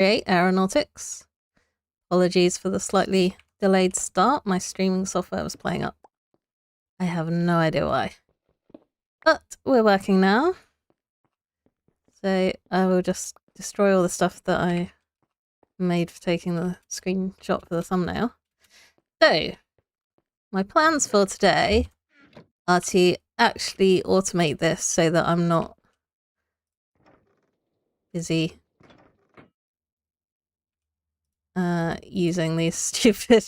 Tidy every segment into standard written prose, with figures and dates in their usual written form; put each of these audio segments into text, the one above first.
Create Aeronautics. Apologies for the slightly delayed start. My streaming software was playing up. I have no idea why. But we're working now. So I will just destroy all the stuff that I made for taking the screenshot for the thumbnail. So, my plans for today are to actually automate this so that I'm not busy using these stupid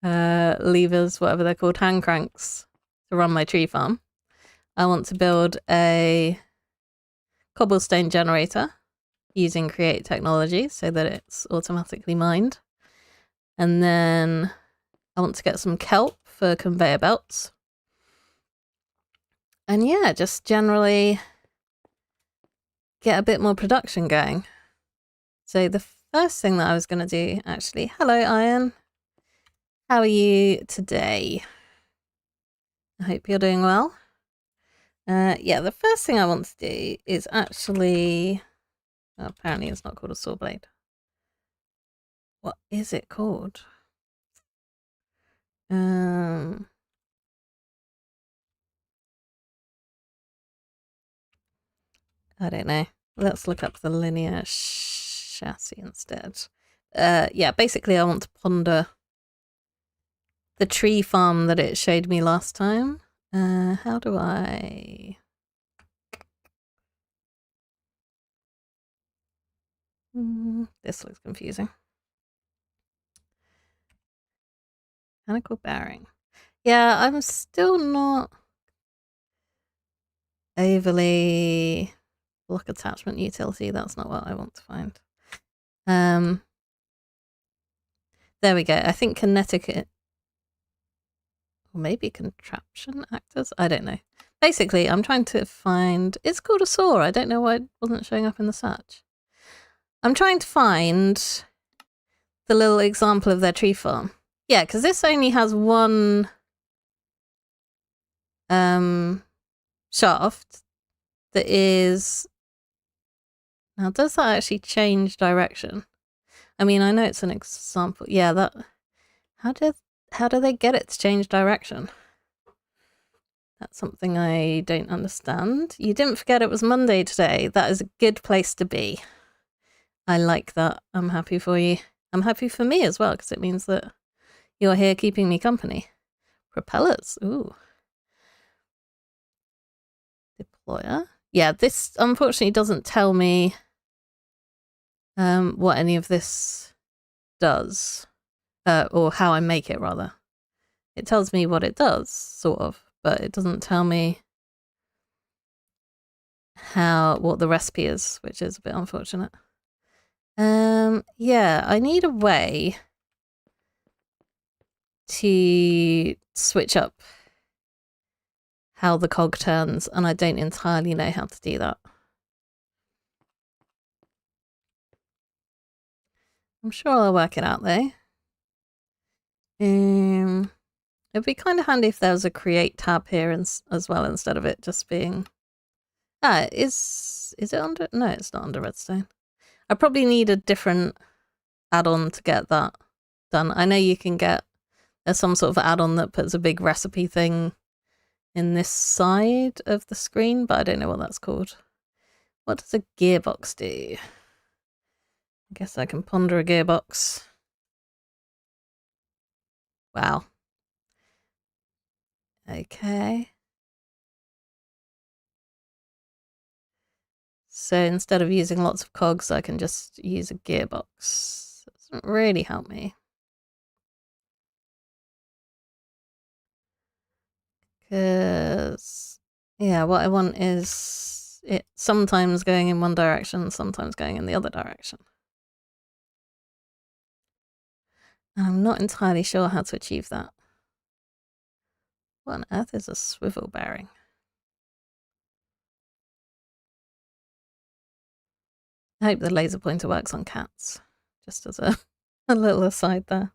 levers, whatever they're called, hand cranks, to run my tree farm. I want to build a cobblestone generator using Create technology so that it's automatically mined. And then I want to get some kelp for conveyor belts. And yeah, just generally get a bit more production going. So the first thing that I was going to do, actually, hello Iron. How are you today? I hope you're doing well. Yeah, the first thing I want to do is actually... Oh, apparently it's not called a saw blade. What is it called? I don't know. Let's look up the linear chassis instead. Yeah, basically I want to ponder the tree farm that it showed me last time. How do I... this looks confusing. Mechanical bearing. Yeah, I'm still not overly... block attachment utility. That's not what I want to find. There we go. I think kinetic... or maybe contraption actors? I don't know. Basically, I'm trying to find... It's called a saw. I don't know why it wasn't showing up in the search. I'm trying to find the little example of their tree farm. Yeah, because this only has one shaft that is... Now, does that actually change direction? I mean, I know it's an example. Yeah, that... How do they get it to change direction? That's something I don't understand. You didn't forget it was Monday today. That is a good place to be. I like that. I'm happy for you. I'm happy for me as well, because it means that you're here keeping me company. Propellers. Ooh. Deployer. Yeah, this unfortunately doesn't tell me what any of this does. Or how I make it, rather. It tells me what it does, sort of, but it doesn't tell me what the recipe is, which is a bit unfortunate. Yeah, I need a way to switch up how the cog turns, and I don't entirely know how to do that. I'm sure I'll work it out though. It'd be kind of handy if there was a create tab here as well, instead of it just being... is it under... No, it's not under redstone. I probably need a different add-on to get that done. I know you can get... There's some sort of add-on that puts a big recipe thing in this side of the screen, but I don't know what that's called. What does a gearbox do? I guess I can ponder a gearbox. Wow. Okay. So instead of using lots of cogs, I can just use a gearbox. That doesn't really help me. Because, yeah, what I want is it sometimes going in one direction, sometimes going in the other direction. And I'm not entirely sure how to achieve that. What on earth is a swivel bearing? I hope the laser pointer works on cats, just as a little aside there.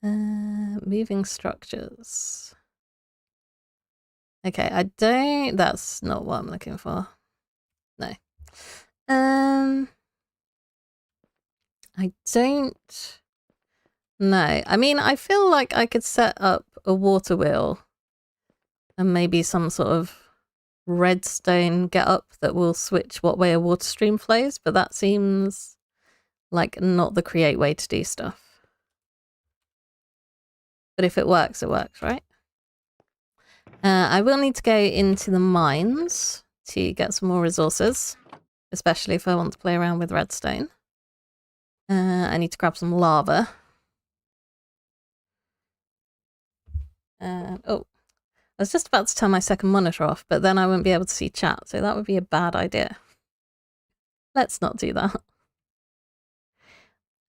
Moving structures. Okay, that's not what I'm looking for. No. I don't know. I mean, I feel like I could set up a water wheel and maybe some sort of redstone get up that will switch what way a water stream flows, but that seems like not the create way to do stuff. But if it works, right? I will need to go into the mines to get some more resources, especially if I want to play around with redstone. I need to grab some lava. Oh, I was just about to turn my second monitor off, but then I wouldn't be able to see chat, so that would be a bad idea. Let's not do that.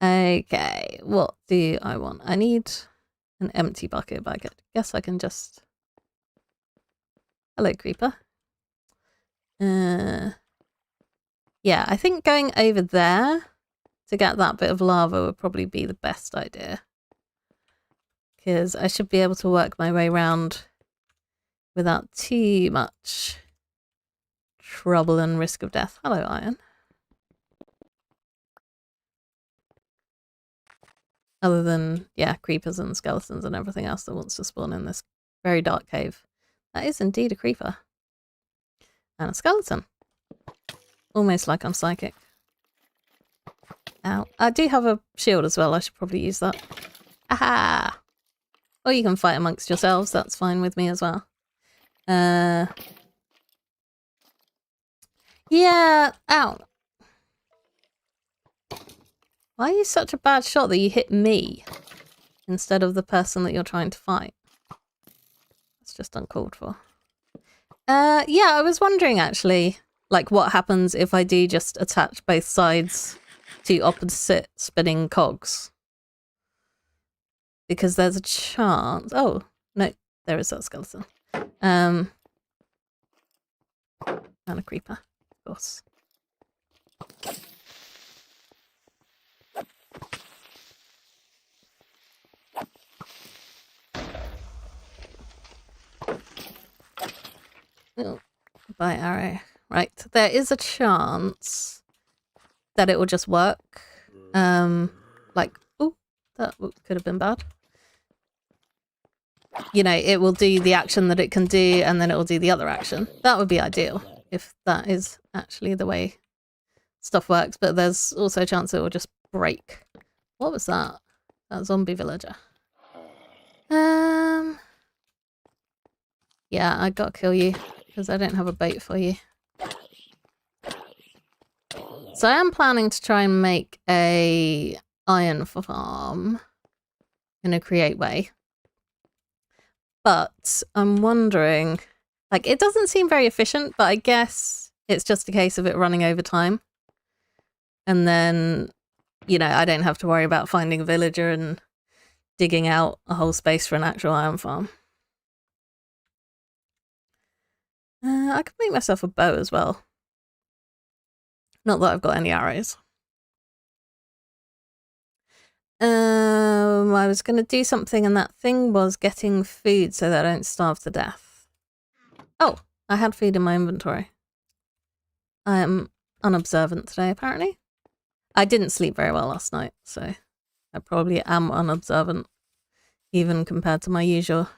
Okay, what do I want? I need an empty bucket, but I guess I can just... Hello, creeper. Yeah, I think going over there to get that bit of lava would probably be the best idea. Because I should be able to work my way around without too much trouble and risk of death. Hello, iron. Other than, yeah, creepers and skeletons and everything else that wants to spawn in this very dark cave. That is indeed a creeper. And a skeleton. Almost like I'm psychic. Ow. I do have a shield as well. I should probably use that. Aha! Or you can fight amongst yourselves. That's fine with me as well. Yeah. Ow. Why are you such a bad shot that you hit me instead of the person that you're trying to fight? That's just uncalled for. Yeah, I was wondering actually, like what happens if I do just attach both sides to opposite spinning cogs? Because there's a chance... Oh, no, there is that skeleton. And a creeper, of course. Oh, by arrow. Right, there is a chance that it will just work. Like, oh, that could have been bad. You know, it will do the action that it can do, and then it will do the other action. That would be ideal, if that is actually the way stuff works, but there's also a chance it will just break. What was that? That zombie villager. Yeah, I gotta kill you, because I don't have a bait for you. So I am planning to try and make a iron farm in a create way. But I'm wondering, like, it doesn't seem very efficient, but I guess it's just a case of it running over time. And then, you know, I don't have to worry about finding a villager and digging out a whole space for an actual iron farm. I could make myself a bow as well. Not that I've got any arrows. I was going to do something, and that thing was getting food so that I don't starve to death. Oh, I had food in my inventory. I am unobservant today, apparently. I didn't sleep very well last night, so I probably am unobservant, even compared to my usual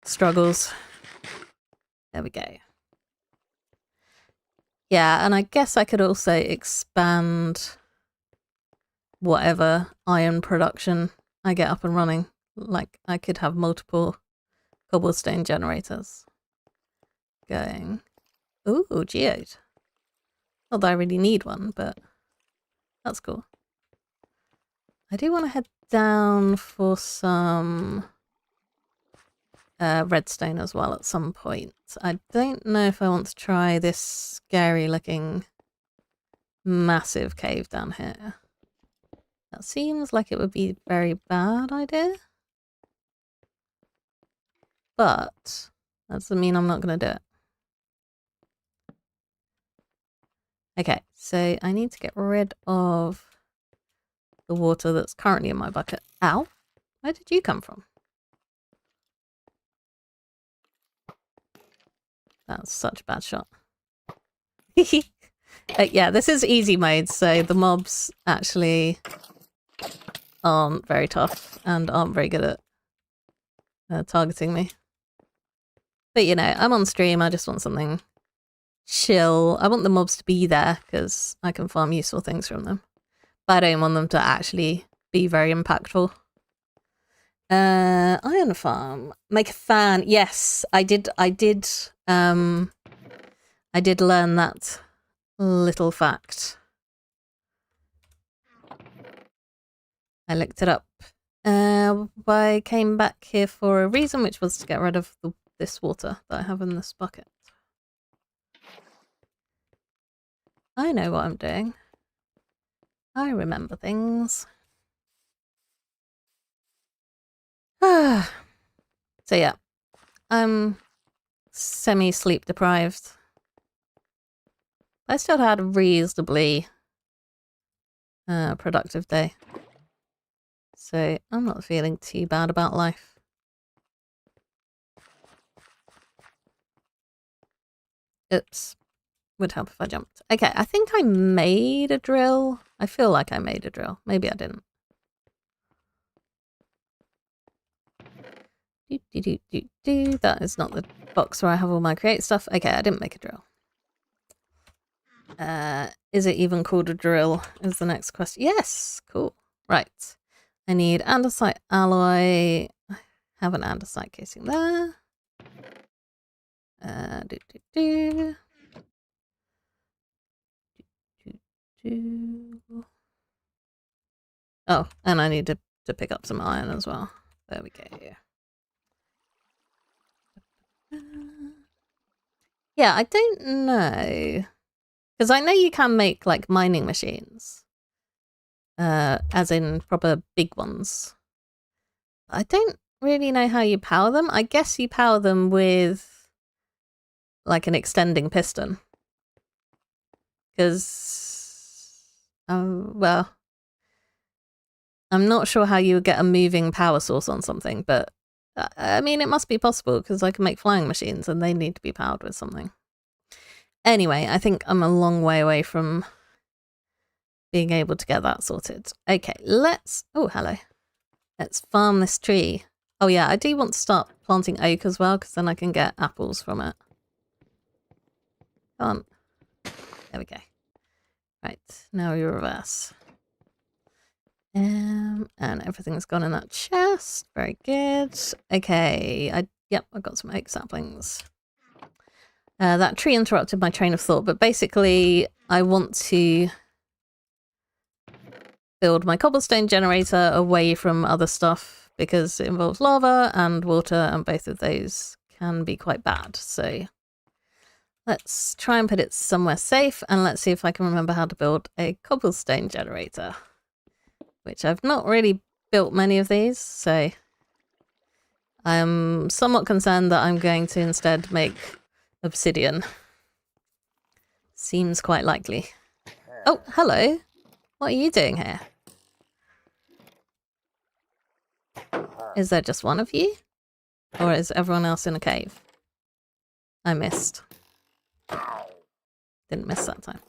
struggles. There we go. Yeah, and I guess I could also expand whatever iron production I get up and running. Like, I could have multiple cobblestone generators going. Ooh, geode. Not that I really need one, but that's cool. I do want to head down for some redstone as well at some point. I don't know if I want to try this scary looking massive cave down here. That seems like it would be a very bad idea. But that doesn't mean I'm not going to do it. Okay, so I need to get rid of the water that's currently in my bucket. Ow! Where did you come from? That's such a bad shot. Yeah, this is easy mode, so the mobs actually aren't very tough and aren't very good at targeting me. But you know, I'm on stream, I just want something chill. I want the mobs to be there because I can farm useful things from them. But I don't want them to actually be very impactful. Iron farm. Make a fan. Yes, I did learn that little fact. I looked it up. I came back here for a reason, which was to get rid of this water that I have in this bucket. I know what I'm doing. I remember things. So yeah, I'm semi-sleep deprived. I still had a reasonably productive day. So I'm not feeling too bad about life. Oops. Would help if I jumped. Okay, I think I made a drill. I feel like I made a drill. Maybe I didn't. That is not the box where I have all my create stuff. Okay, I didn't make a drill. Is it even called a drill? Is the next question. Yes, cool. Right. I need andesite alloy. I have an andesite casing there. Oh, and I need to pick up some iron as well. There we go. Yeah, I don't know. Because I know you can make, like, mining machines. As in proper big ones. I don't really know how you power them. I guess you power them with, like, an extending piston. Because, well, I'm not sure how you would get a moving power source on something, but I mean, it must be possible because I can make flying machines and they need to be powered with something. Anyway, I think I'm a long way away from being able to get that sorted. Okay, oh, hello. Let's farm this tree. Oh yeah, I do want to start planting oak as well because then I can get apples from it. Come on. There we go. Right, now we reverse. And everything's gone in that chest. Very good. Okay, yep, I got some oak saplings. That tree interrupted my train of thought, but basically I want to build my cobblestone generator away from other stuff because it involves lava and water, and both of those can be quite bad. So let's try and put it somewhere safe, and let's see if I can remember how to build a cobblestone generator, which I've not really built many of these, so I'm somewhat concerned that I'm going to instead make obsidian. Seems quite likely. Oh, hello. What are you doing here? Is there just one of you? Or is everyone else in a cave? I missed. Didn't miss that time.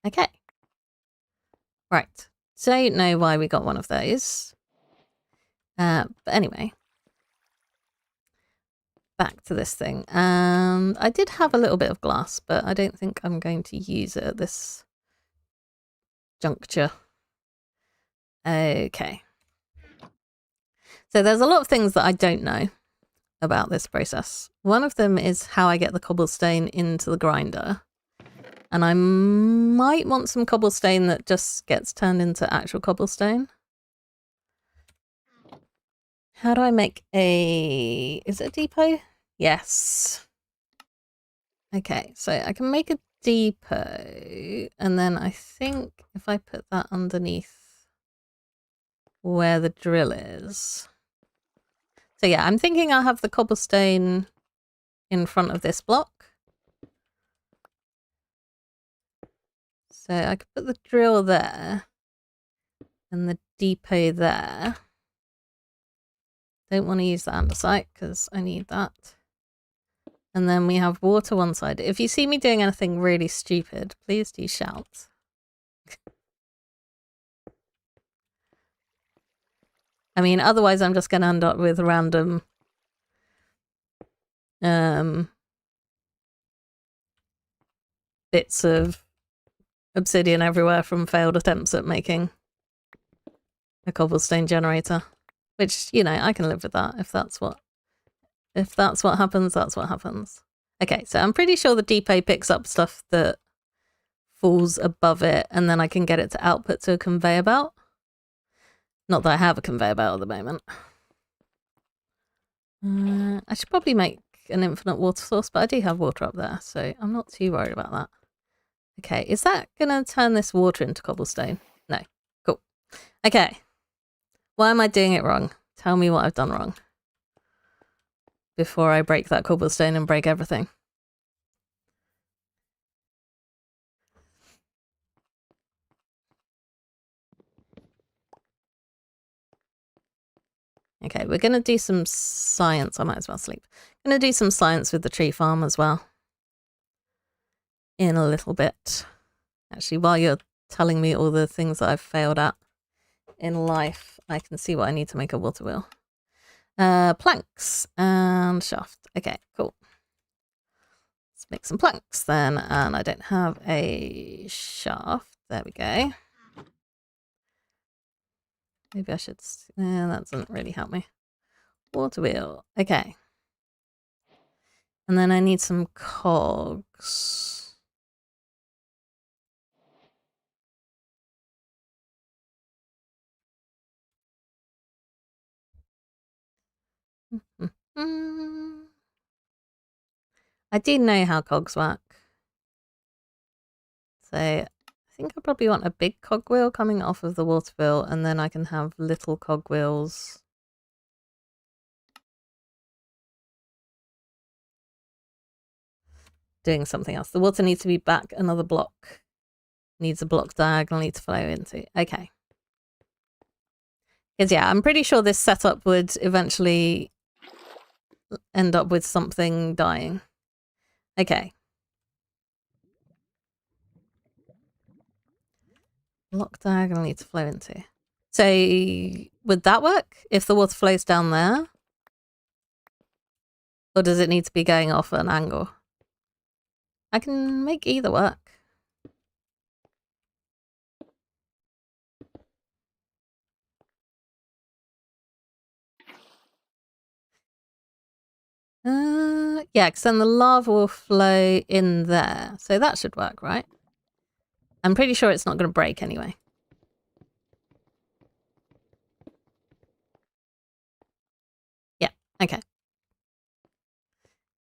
Okay. Right. Don't know why we got one of those. But anyway. Back to this thing. And I did have a little bit of glass, but I don't think I'm going to use it at this juncture. Okay. So there's a lot of things that I don't know about this process. One of them is how I get the cobblestone into the grinder. And I might want some cobblestone that just gets turned into actual cobblestone. How do I make is it a depot? Yes. Okay, so I can make a depot, and then I think if I put that underneath where the drill is. So yeah, I'm thinking I'll have the cobblestone in front of this block. So I could put the drill there and the depot there. Don't want to use the andesite because I need that. And then we have water one side. If you see me doing anything really stupid, please do shout. I mean, otherwise I'm just going to end up with random bits of obsidian everywhere from failed attempts at making a cobblestone generator. Which, you know, I can live with that if that's what happens, that's what happens. Okay, so I'm pretty sure the depot picks up stuff that falls above it, and then I can get it to output to a conveyor belt. Not that I have a conveyor belt at the moment. I should probably make an infinite water source, but I do have water up there, so I'm not too worried about that. Okay, is that gonna turn this water into cobblestone? No. Cool. Okay. Why am I doing it wrong? Tell me what I've done wrong before I break that cobblestone and break everything. Okay, we're going to do some science. I might as well sleep. I'm going to do some science with the tree farm as well. In a little bit. Actually, while you're telling me all the things that I've failed at in life, I can see what I need to make a water wheel. Planks and shaft. Okay, cool. Let's make some planks then. And I don't have a shaft. There we go. Maybe I should... that doesn't really help me. Water wheel. Okay. And then I need some cogs. I do know how cogs work. So I think I probably want a big cogwheel coming off of the water wheel, and then I can have little cogwheels doing something else. The water needs to be back another block. Needs a block diagonally to flow into. Okay. Because yeah, I'm pretty sure this setup would eventually end up with something dying. Okay. Block diagonally to flow into. So would that work if the water flows down there? Or does it need to be going off at an angle? I can make either work. Yeah, because then the lava will flow in there. So that should work, right? I'm pretty sure it's not going to break anyway. Yeah, okay.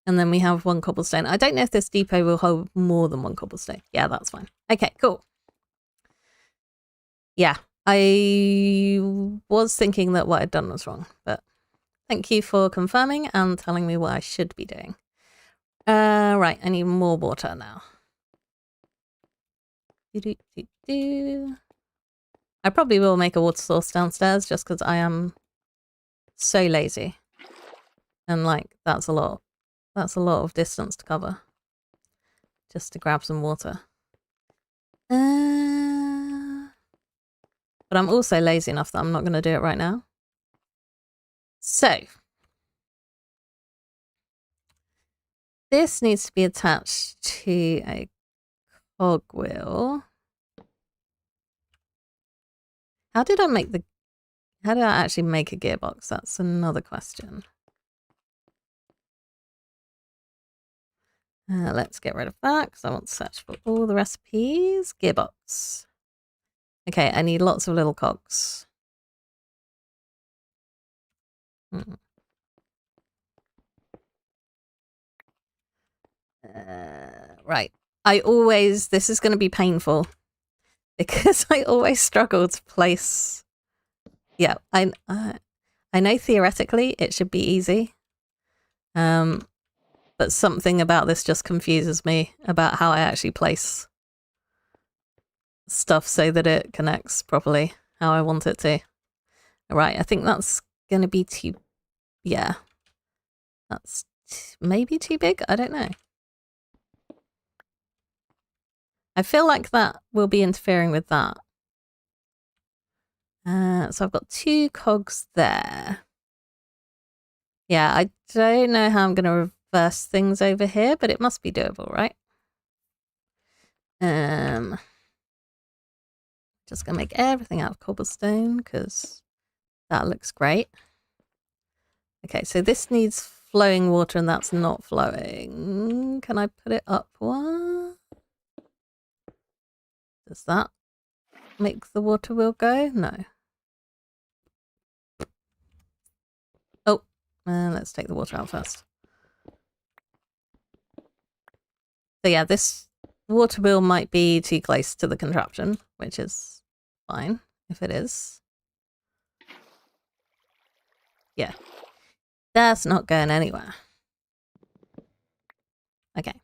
And then we have one cobblestone. I don't know if this depot will hold more than one cobblestone. Yeah, that's fine. Okay, cool. Yeah, I was thinking that what I'd done was wrong, but thank you for confirming and telling me what I should be doing. Right, I need more water now. I probably will make a water source downstairs just because I am so lazy. And like, that's a lot of distance to cover. Just to grab some water. But I'm also lazy enough that I'm not going to do it right now. So. This needs to be attached to a cogwheel. How did I actually make a gearbox? That's another question. Let's get rid of that because I want to search for all the recipes. Gearbox. Okay, I need lots of little cogs. Right. This is going to be painful because I always struggle to place. Yeah, I know theoretically it should be easy. But something about this just confuses me about how I actually place stuff so that it connects properly how I want it to. Right, I think that's going to be too... Yeah. That's maybe too big? I don't know. I feel like that will be interfering with that. So I've got 2 cogs there. Yeah, I don't know how I'm going to reverse things over here, but it must be doable, right? Just going to make everything out of cobblestone because that looks great. Okay, so this needs flowing water and that's not flowing. Can I put it up one? Does that make the water wheel go? No. Oh, let's take the water out first. So yeah, this water wheel might be too close to the contraption, which is fine if it is. Yeah. That's not going anywhere. Okay.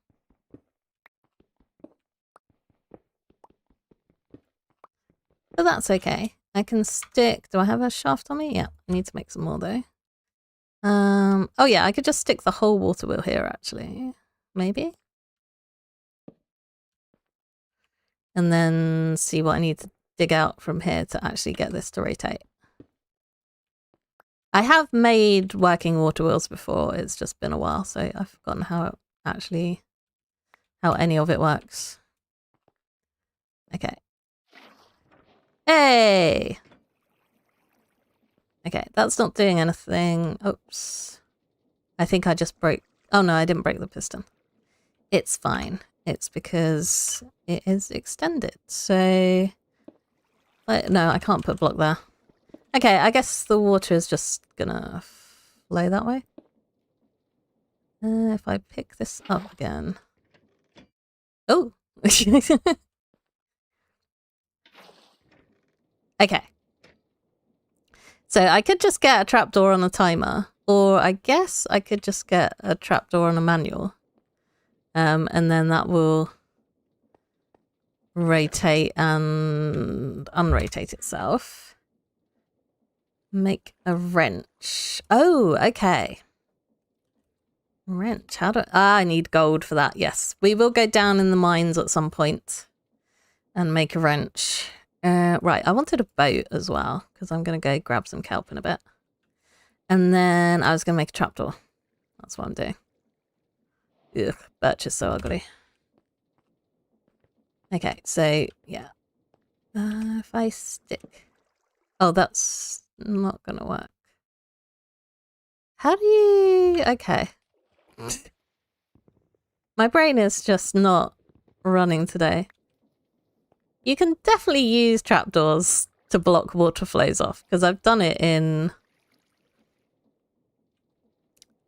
But that's okay. I can stick... Do I have a shaft on me? Yeah, I need to make some more though. Oh yeah, I could just stick the whole water wheel here actually. Maybe? And then see what I need to dig out from here to actually get this to rotate. I have made working water wheels before, it's just been a while, so I've forgotten how any of it works. Okay. Hey! Okay, that's not doing anything. Oops. I think I just broke... Oh no, I didn't break the piston. It's fine. It's because it is extended, so... No, I can't put a block there. Okay, I guess the water is just gonna flow that way. If I pick this up again... Oh! Okay. So I could just get a trapdoor on a timer, or I guess I could just get a trapdoor on a manual. And then that will rotate and unrotate itself. Make a wrench. Oh, okay. Wrench. How do I need gold for that? Yes, we will go down in the mines at some point and make a wrench. Right, I wanted a boat as well because I'm going to go grab some kelp in a bit. And then I was going to make a trapdoor. That's what I'm doing. Ugh, birch is so ugly. Okay, so yeah. If I stick... Oh, that's not going to work. How do you... Okay. My brain is just not running today. You can definitely use trapdoors to block water flows off, because I've done it in...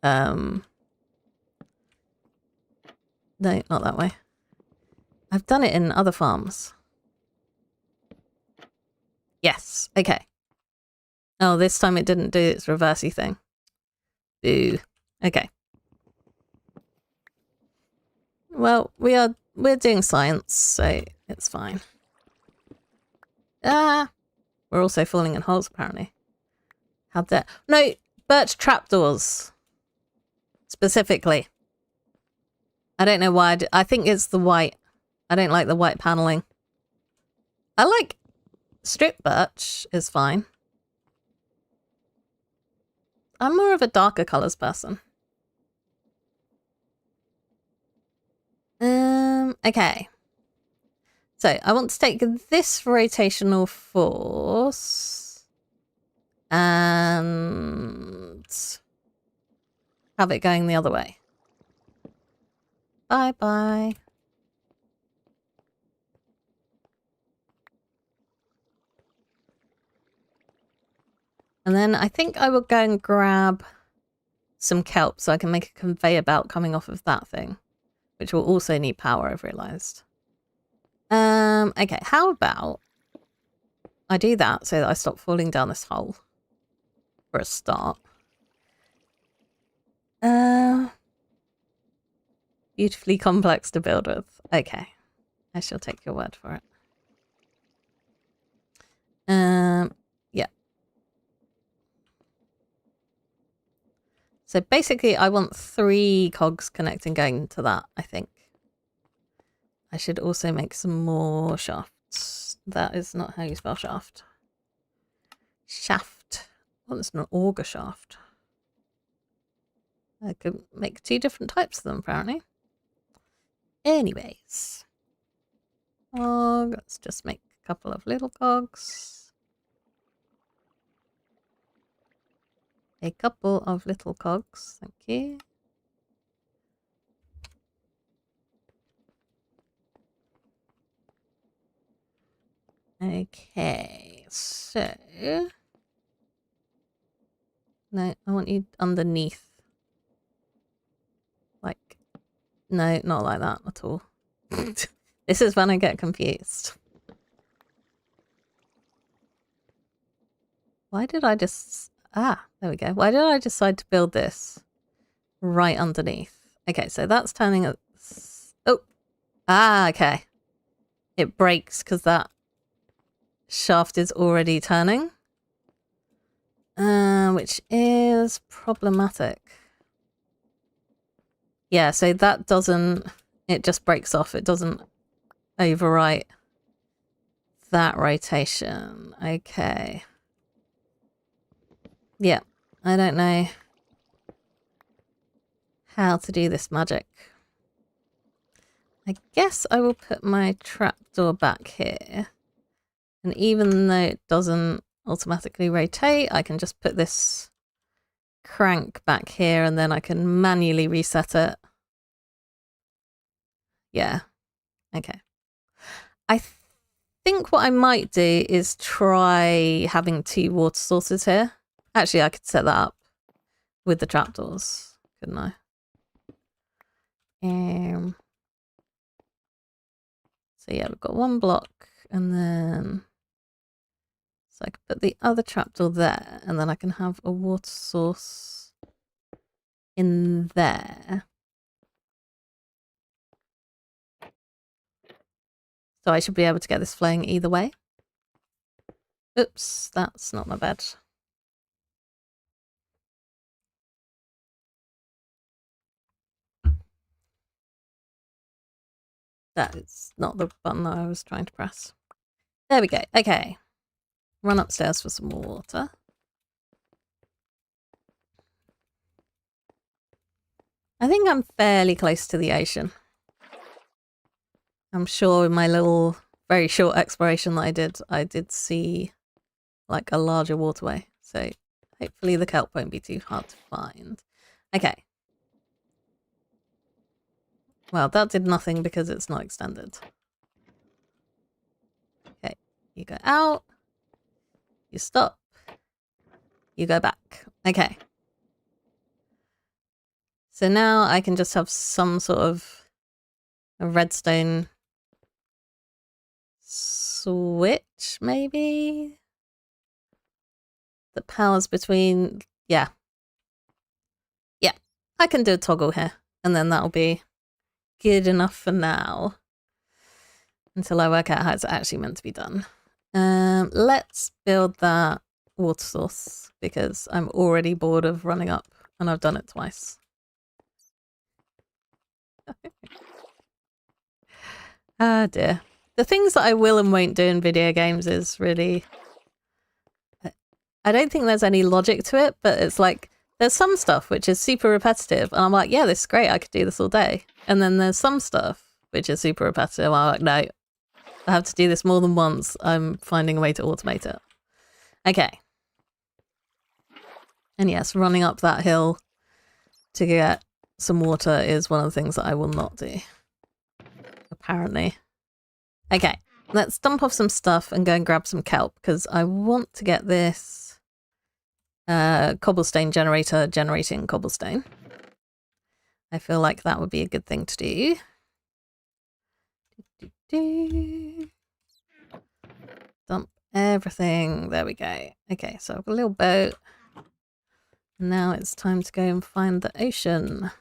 No, not that way. I've done it in other farms. Yes, okay. Oh, this time it didn't do its reversey thing. Boo. Okay. Well, we're doing science, so it's fine. Ah! We're also falling in holes, apparently. How dare... No! Birch trapdoors. Specifically. I don't know why I think it's the white. I don't like the white paneling. I like... Strip birch is fine. I'm more of a darker colours person. Okay. So, I want to take this rotational force and have it going the other way. Bye-bye. And then I think I will go and grab some kelp so I can make a conveyor belt coming off of that thing, which will also need power, I've realised. Okay, how about I do that so that I stop falling down this hole for a start. Beautifully complex to build with. Okay, I shall take your word for it. Yeah. So basically I want 3 cogs connecting going to that, I think. I should also make some more shafts. That is not how you spell shaft. Shaft. Well, it's an auger shaft. I could make 2 different types of them, apparently. Anyways. Let's just make a couple of little cogs. A couple of little cogs, thank you. Okay, so... No, I want you underneath. Like, no, not like that at all. This is when I get confused. Why did I just... Ah, there we go. Why did I decide to build this right underneath? Okay, so that's turning... Oh! Ah, okay. It breaks because that shaft is already turning. Which is problematic. Yeah, so that doesn't... It just breaks off. It doesn't overwrite that rotation. Okay. Yeah, I don't know how to do this magic. I guess I will put my trapdoor back here. And even though it doesn't automatically rotate, I can just put this crank back here and then I can manually reset it. Yeah. Okay. I think what I might do is try having 2 water sources here. Actually, I could set that up with the trapdoors, couldn't I? So yeah, we've got 1 block and then... So I could put the other trapdoor there and then I can have a water source in there. So I should be able to get this flowing either way. Oops, that's not my bed. That is not the button that I was trying to press. There we go. Okay. Run upstairs for some more water. I think I'm fairly close to the ocean. I'm sure in my little, very short exploration that I did see like a larger waterway. So hopefully the kelp won't be too hard to find. Okay. Well, that did nothing because it's not extended. Okay, you go out. You stop. You go back. Okay. So now I can just have some sort of a redstone switch, maybe? That powers between... Yeah. Yeah. I can do a toggle here. And then that'll be good enough for now. Until I work out how it's actually meant to be done. Let's build that water source. Because I'm already bored of running up. And I've done it twice. Ah dear. The things that I will and won't do in video games is really... I don't think there's any logic to it, but it's like, there's some stuff which is super repetitive, and I'm like, yeah, this is great, I could do this all day. And then there's some stuff which is super repetitive, I'm like, no, I have to do this more than once, I'm finding a way to automate it. Okay. And yes, running up that hill to get some water is one of the things that I will not do. Apparently. Okay, let's dump off some stuff and go and grab some kelp, because I want to get this cobblestone generator generating cobblestone. I feel like that would be a good thing to do. Dump everything. There we go. Okay, so I've got a little boat. Now it's time to go and find the ocean.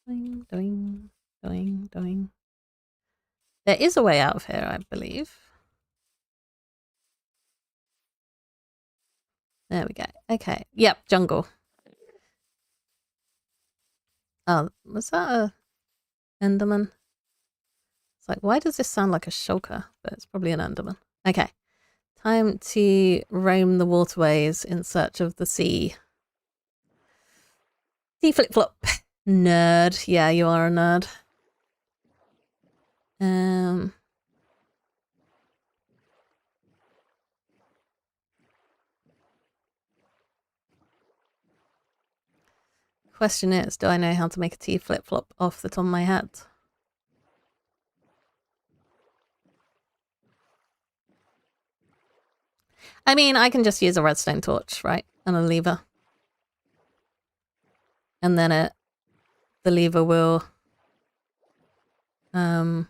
Doing, doing, doing, doing. There is a way out of here, I believe. There we go. Okay. Yep, jungle. Oh, was that a Enderman? It's like, why does this sound like a shulker? But it's probably an Enderman. Okay. Time to roam the waterways in search of the sea. Sea flip-flop. Nerd. Yeah, you are a nerd. Question is, do I know how to make a tea flip-flop off the top of my head? I mean, I can just use a redstone torch, right? And a lever. And then the lever will... yeah.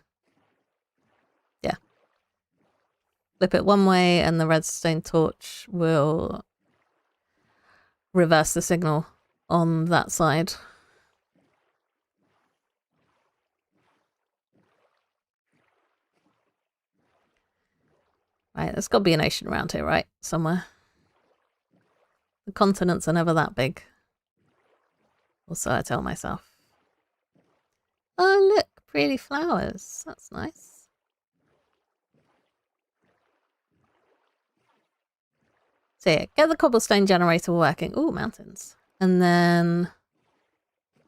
Flip it one way and the redstone torch will reverse the signal on that side. Right, there's got to be an ocean around here, right? Somewhere. The continents are never that big. Or so I tell myself. Oh, look, pretty flowers. That's nice. So yeah, get the cobblestone generator working. Ooh, mountains. And then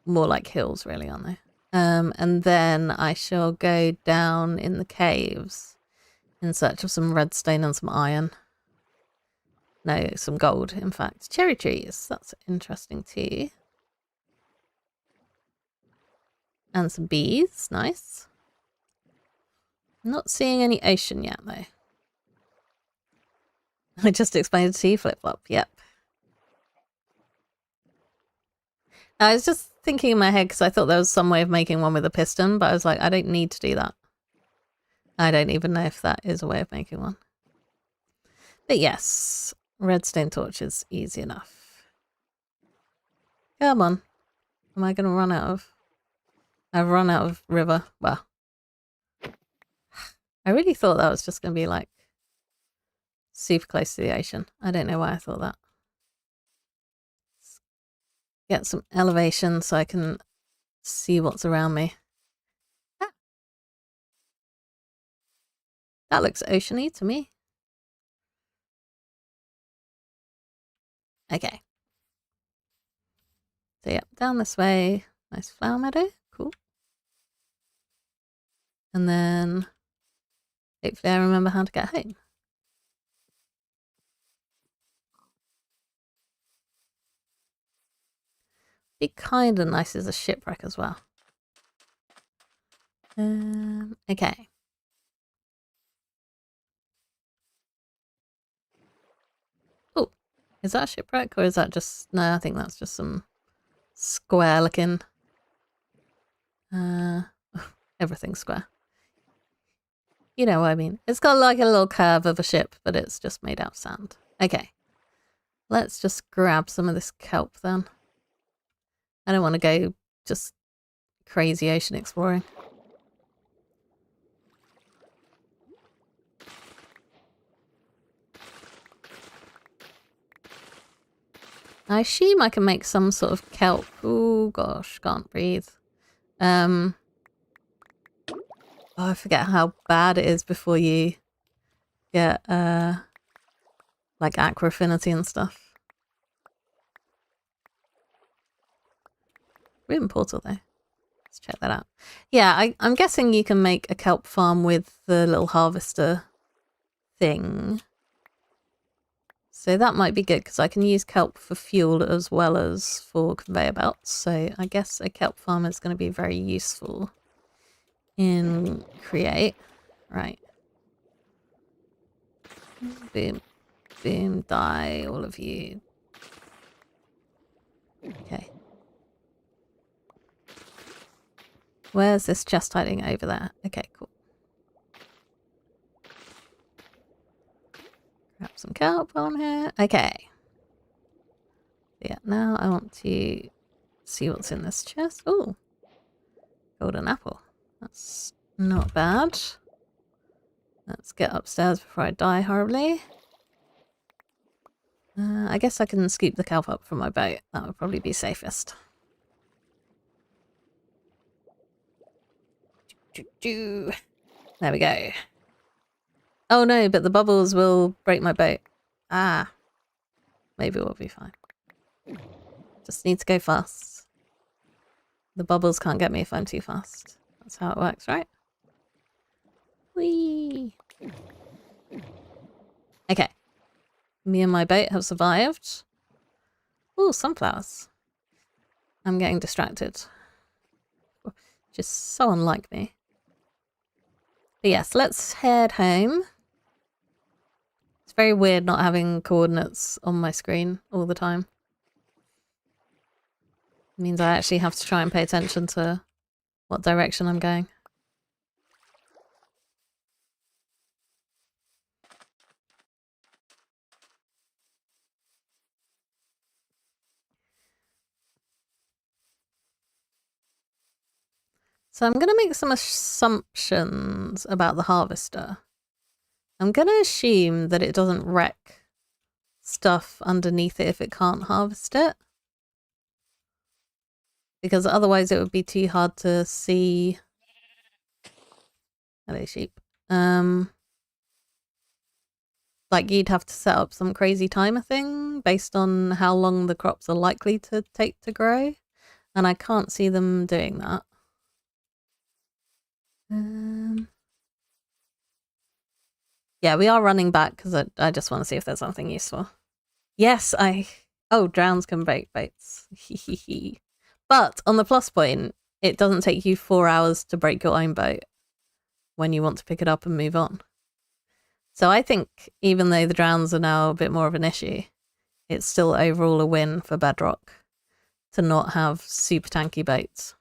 more like hills, really, aren't they? And then I shall go down in the caves in search of some redstone and some iron. No, some gold, in fact. Cherry trees. That's interesting too. And some bees. Nice. Not seeing any ocean yet, though. I just explained to you, flip-flop. Yep. I was just thinking in my head because I thought there was some way of making one with a piston, but I was like, I don't need to do that. I don't even know if that is a way of making one. But yes, redstone torch is easy enough. Come on. Am I going to run out of... I've run out of river. Well, I really thought that was just going to be like super close to the ocean. I don't know why I thought that. Let's get some elevation so I can see what's around me. Ah. That looks oceany to me. Okay. So yeah, down this way. Nice flower meadow. Cool. And then hopefully I remember how to get home. Be kind and nice as a shipwreck as well. Okay. Oh, is that a shipwreck or is that just... No, I think that's just some square looking... everything's square. You know what I mean. It's got like a little curve of a ship, but it's just made out of sand. Okay. Let's just grab some of this kelp then. I don't want to go just crazy ocean exploring. I assume I can make some sort of kelp. Oh gosh, can't breathe. Oh, I forget how bad it is before you get like aqua affinity and stuff. Ruin portal though. Let's check that out. Yeah, I'm guessing you can make a kelp farm with the little harvester thing. So that might be good because I can use kelp for fuel as well as for conveyor belts. So I guess a kelp farm is going to be very useful in Create. Right. Boom. Boom. Die, all of you. Okay. Where's this chest hiding? Over there. Okay, cool. Grab some kelp while I'm here. Okay. Yeah, now I want to see what's in this chest. Oh, golden apple. That's not bad. Let's get upstairs before I die horribly. I guess I can scoop the kelp up from my boat. That would probably be safest. There we go. Oh no, but the bubbles will break my boat. Ah. Maybe we'll be fine. Just need to go fast. The bubbles can't get me if I'm too fast. That's how it works, right? Whee! Okay. Me and my boat have survived. Ooh, sunflowers. I'm getting distracted. Just so unlike me. But yes, let's head home. It's very weird not having coordinates on my screen all the time. It means I actually have to try and pay attention to what direction I'm going. So I'm going to make some assumptions about the harvester. I'm going to assume that it doesn't wreck stuff underneath it if it can't harvest it. Because otherwise it would be too hard to see. Hello, sheep. Like you'd have to set up some crazy timer thing based on how long the crops are likely to take to grow. And I can't see them doing that. Yeah, we are running back because I just want to see if there's something useful. Yes, oh, drowns can break boats. But on the plus point, it doesn't take you 4 hours to break your own boat when you want to pick it up and move on. So I think even though the drowns are now a bit more of an issue, it's still overall a win for Bedrock to not have super tanky boats.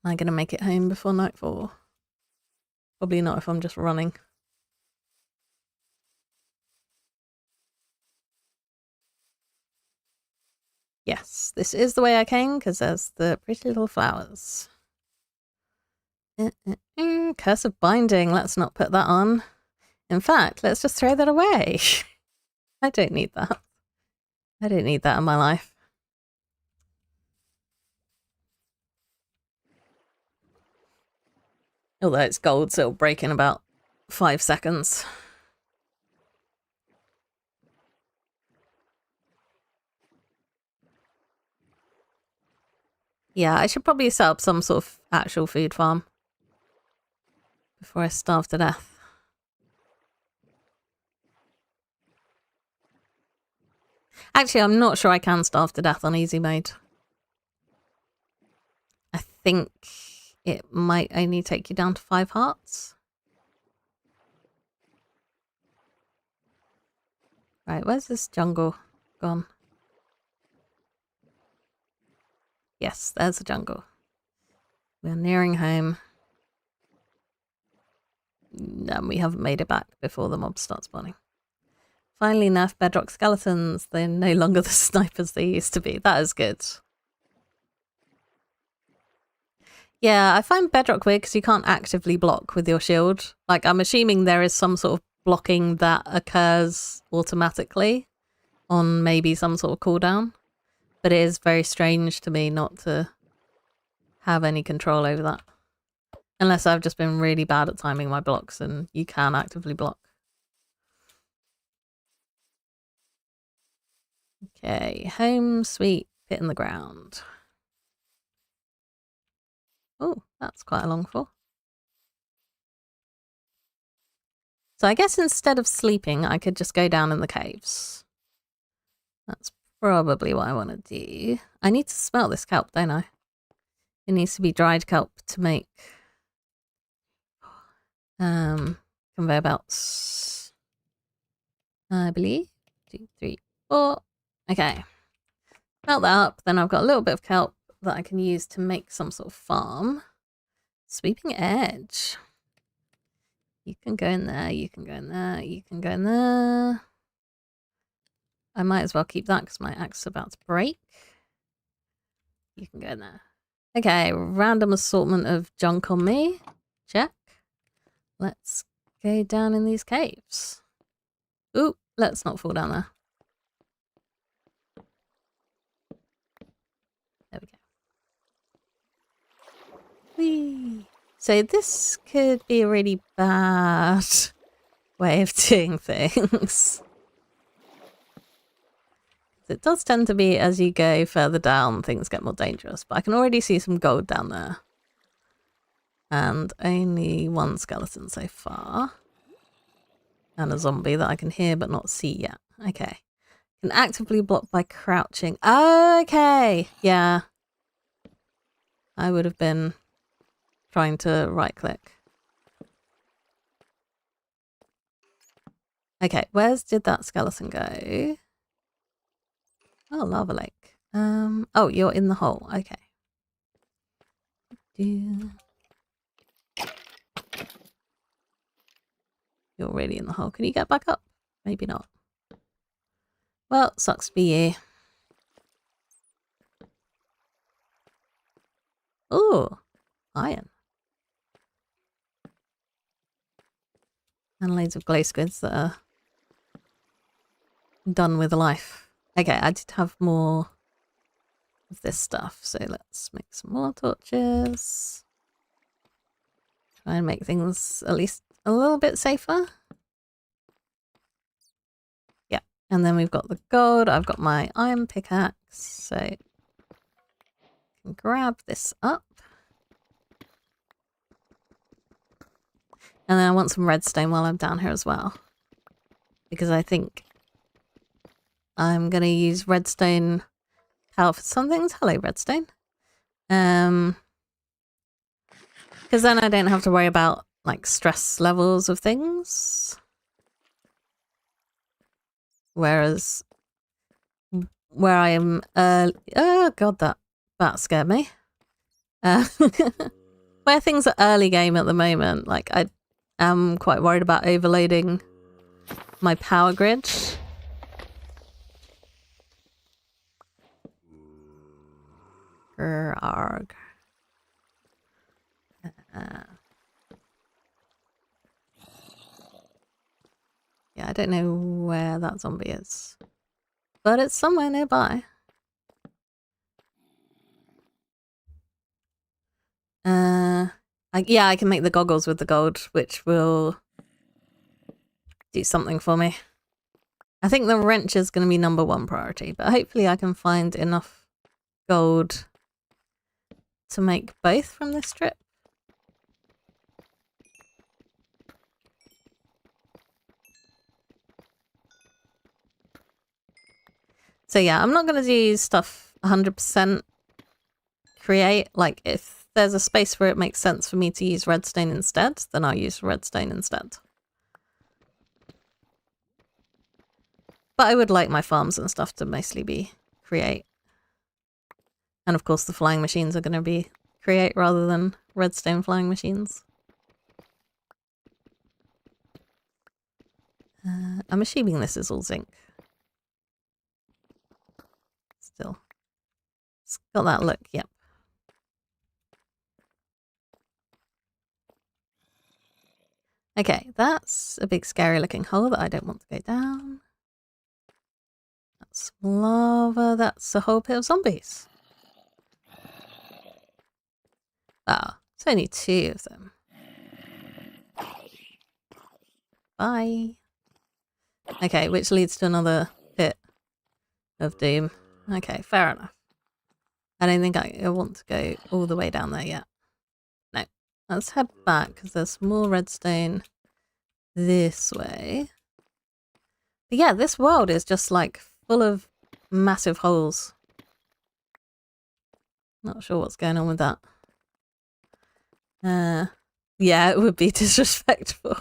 Am I going to make it home before nightfall? Probably not if I'm just running. Yes, this is the way I came because there's the pretty little flowers. Curse of binding, let's not put that on. In fact, let's just throw that away. I don't need that. I don't need that in my life. Although it's gold, so it'll break in about 5 seconds. Yeah, I should probably set up some sort of actual food farm before I starve to death. Actually, I'm not sure I can starve to death on easy mode. I think it might only take you down to 5 hearts. Right, where's this jungle gone? Yes, there's the jungle. We're nearing home. And we haven't made it back before the mobs start spawning. Finally nerfed Bedrock skeletons. They're no longer the snipers they used to be. That is good. Yeah, I find Bedrock weird because you can't actively block with your shield. Like, I'm assuming there is some sort of blocking that occurs automatically on maybe some sort of cooldown. But it is very strange to me not to have any control over that. Unless I've just been really bad at timing my blocks and you can actively block. Okay, home sweet pit in the ground. Oh, that's quite a long fall. So I guess instead of sleeping, I could just go down in the caves. That's probably what I want to do. I need to smelt this kelp, don't I? It needs to be dried kelp to make conveyor belts. I believe. 2, 3, 4. Okay. Melt that up. Then I've got a little bit of kelp that I can use to make some sort of farm. Sweeping edge. You can go in there, you can go in there, you can go in there. I might as well keep that because my axe is about to break. You can go in there. Okay, random assortment of junk on me. Check. Let's go down in these caves. Ooh, let's not fall down there. There we go. Whee! So this could be a really bad way of doing things. It does tend to be as you go further down, things get more dangerous. But I can already see some gold down there. And only one skeleton so far. And a zombie that I can hear but not see yet. Okay. Can actively block by crouching. Okay. Yeah. I would have been trying to right click. Okay, did that skeleton go? Oh, lava lake. Oh, you're in the hole. Okay. You're really in the hole. Can you get back up? Maybe not. Well, sucks to be you. Oh, iron. And loads of glow squids that are done with life. Okay, I did have more of this stuff, so let's make some more torches. Try and make things at least a little bit safer. Yeah, and then we've got the gold. I've got my iron pickaxe, so I can grab this up. And then I want some redstone while I'm down here as well. Because I think I'm going to use redstone power for some things. Hello, redstone. Because then I don't have to worry about like stress levels of things. Whereas where I am, oh god, that scared me. Where things are early game at the moment, like I am quite worried about overloading my power grid. Arg. Yeah, I don't know where that zombie is, but it's somewhere nearby. Yeah, I can make the goggles with the gold, which will do something for me. I think the wrench is going to be #1 priority, but hopefully I can find enough gold to make both from this strip. So yeah, I'm not going to do stuff 100% create. Like if there's a space where it makes sense for me to use redstone instead, then I'll use redstone instead. But I would like my farms and stuff to mostly be create. And of course the flying machines are going to be create rather than redstone flying machines. I'm assuming this is all zinc. Still. It's got that look, yep. Okay, that's a big scary looking hole that I don't want to go down. That's lava, that's a whole pit of zombies. Ah, it's only 2 of them. Bye. Okay, which leads to another pit of doom. Okay, fair enough. I don't think I want to go all the way down there yet. No. Let's head back because there's more redstone this way. But yeah, this world is just like full of massive holes. Not sure what's going on with that. Yeah, it would be disrespectful.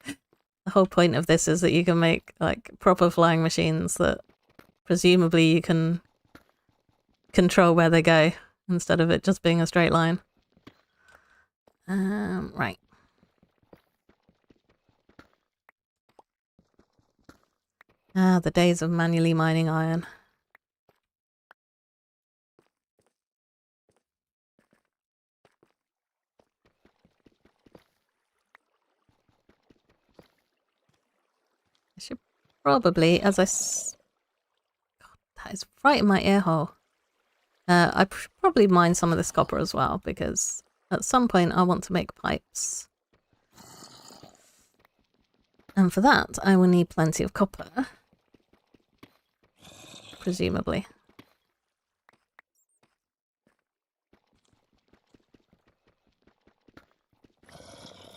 The whole point of this is that you can make like proper flying machines that presumably you can control where they go instead of it just being a straight line. Right. Ah, the days of manually mining iron. I should probably, God, that is right in my ear hole. I should probably mine some of this copper as well, because at some point I want to make pipes. And for that, I will need plenty of copper. Presumably.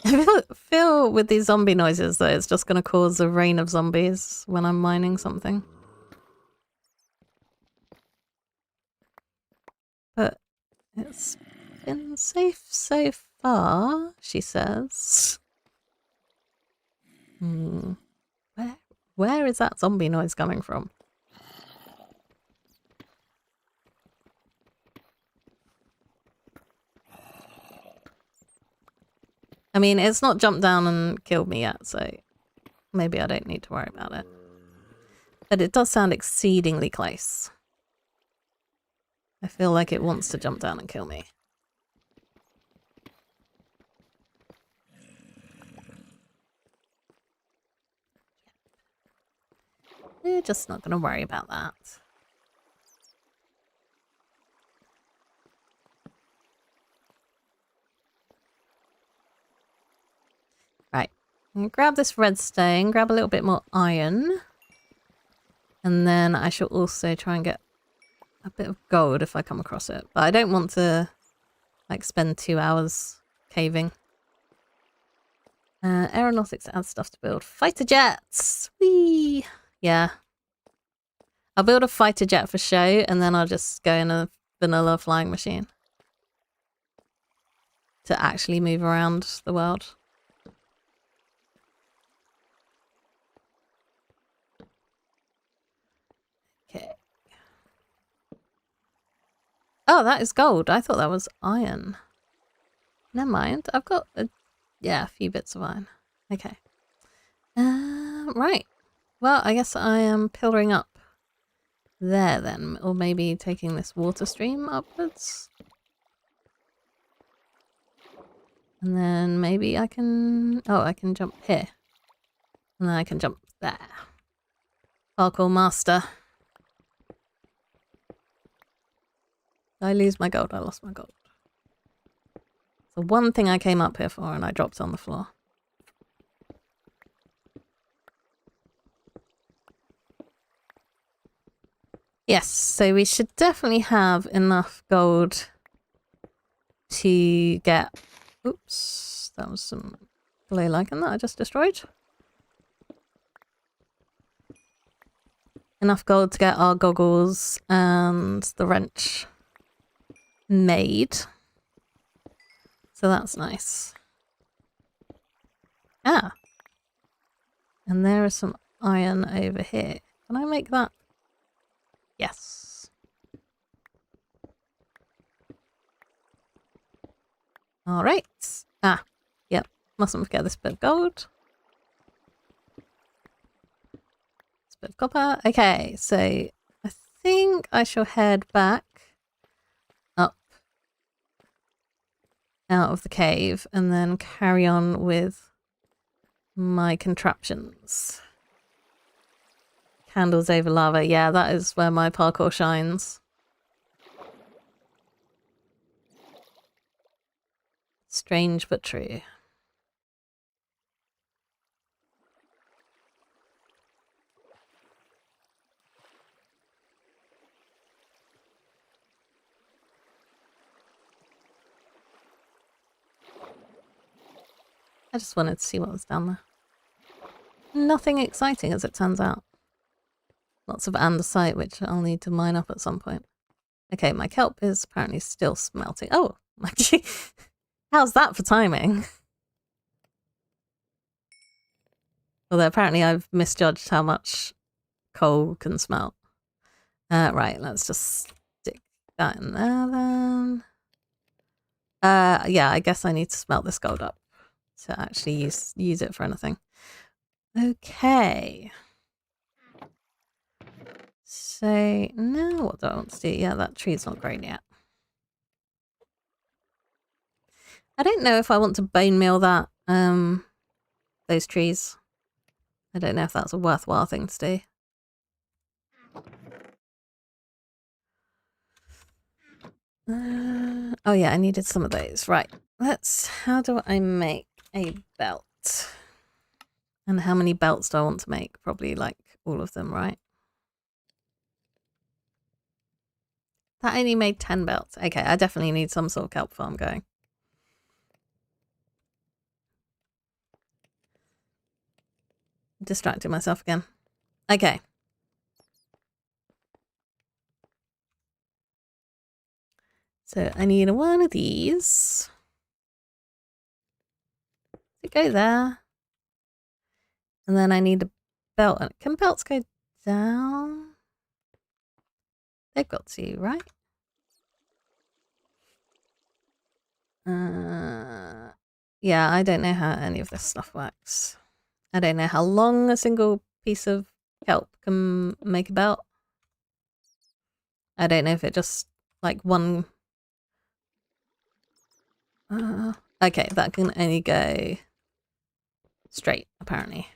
I feel with these zombie noises that it's just going to cause a rain of zombies when I'm mining something. But it's been safe so far, she says. Where is that zombie noise coming from? I mean, it's not jumped down and killed me yet, so maybe I don't need to worry about it. But it does sound exceedingly close. I feel like it wants to jump down and kill me. We're just not going to worry about that. Right. I'm going to grab this redstone, grab a little bit more iron. And then I shall also try and get a bit of gold if I come across it. But I don't want to, like, spend 2 hours caving. Aeronautics adds stuff to build. Fighter jets! Whee! Yeah. I'll build a fighter jet for show, and then I'll just go in a vanilla flying machine. To actually move around the world. Okay. Oh, that is gold. I thought that was iron. Never mind. I've got a few bits of iron. Okay. Right. Well, I guess I am pillaring up there then. Or maybe taking this water stream upwards. And then maybe I can... Oh, I can jump here. And then I can jump there. Parkour master. Did I lose my gold? I lost my gold. The one thing I came up here for and I dropped on the floor. Yes, so we should definitely have enough gold to get... Oops, that was some clay lichen that I just destroyed. Enough gold to get our goggles and the wrench made. So that's nice. Ah. And there is some iron over here. Can I make that? Yes. All right. Ah, yep. Mustn't forget this bit of gold. This bit of copper. Okay, so I think I shall head back up out of the cave and then carry on with my contraptions. Candles over lava. Yeah, that is where my parkour shines. Strange but true. I just wanted to see what was down there. Nothing exciting as it turns out. Lots of andesite, which I'll need to mine up at some point. Okay, my kelp is apparently still smelting. Oh, my gee. How's that for timing? Although apparently I've misjudged how much coal can smelt. Right, let's just stick that in there then. Yeah, I guess I need to smelt this gold up to actually use it for anything. Okay. So now what do I want to do? Yeah, that tree's not grown yet. I don't know if I want to bone meal that those trees. I don't know if that's a worthwhile thing to do. Oh yeah, I needed some of those. Right. How do I make a belt? And how many belts do I want to make? Probably like all of them, right? That only made 10 belts. Okay, I definitely need some sort of kelp farm going. Distracting myself again. Okay. So I need one of these to go there. And then I need a belt. Can belts go down? They've got to, right? Yeah, I don't know how any of this stuff works. I don't know how long a single piece of kelp can make a belt. I don't know if it just like one. Okay, that can only go straight, apparently.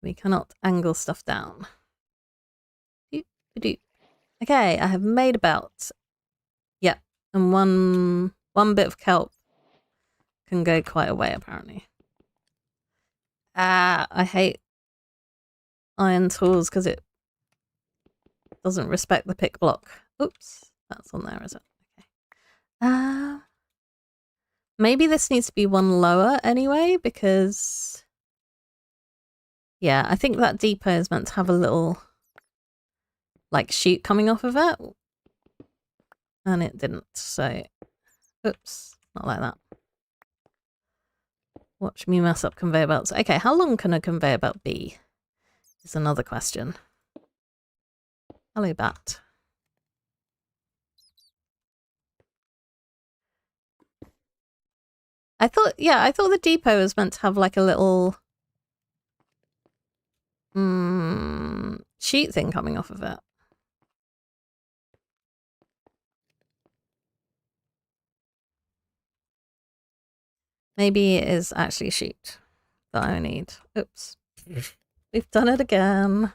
We cannot angle stuff down. Okay, I have made a belt. Yep, and one bit of kelp can go quite a way, apparently. I hate iron tools because it doesn't respect the pick block. Oops, that's on there, is it? Okay. Maybe this needs to be one lower anyway, because yeah, I think that depot is meant to have a little like chute coming off of it, and it didn't. So, oops, not like that. Watch me mess up conveyor belts. Okay, how long can a conveyor belt be? Is another question. Hello, bat. I thought the depot was meant to have like a little sheet thing coming off of it. Maybe it is actually a sheet that I need. Oops. We've done it again.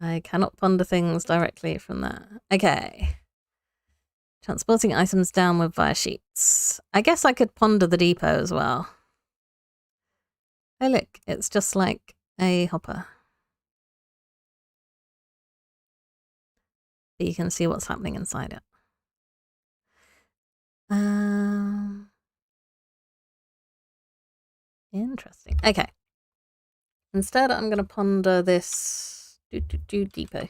I cannot ponder things directly from there. Okay. Transporting items downward via sheets. I guess I could ponder the depot as well. Oh look, it's just like a hopper. But you can see what's happening inside it. Interesting. Okay. Instead, I'm going to ponder this depot.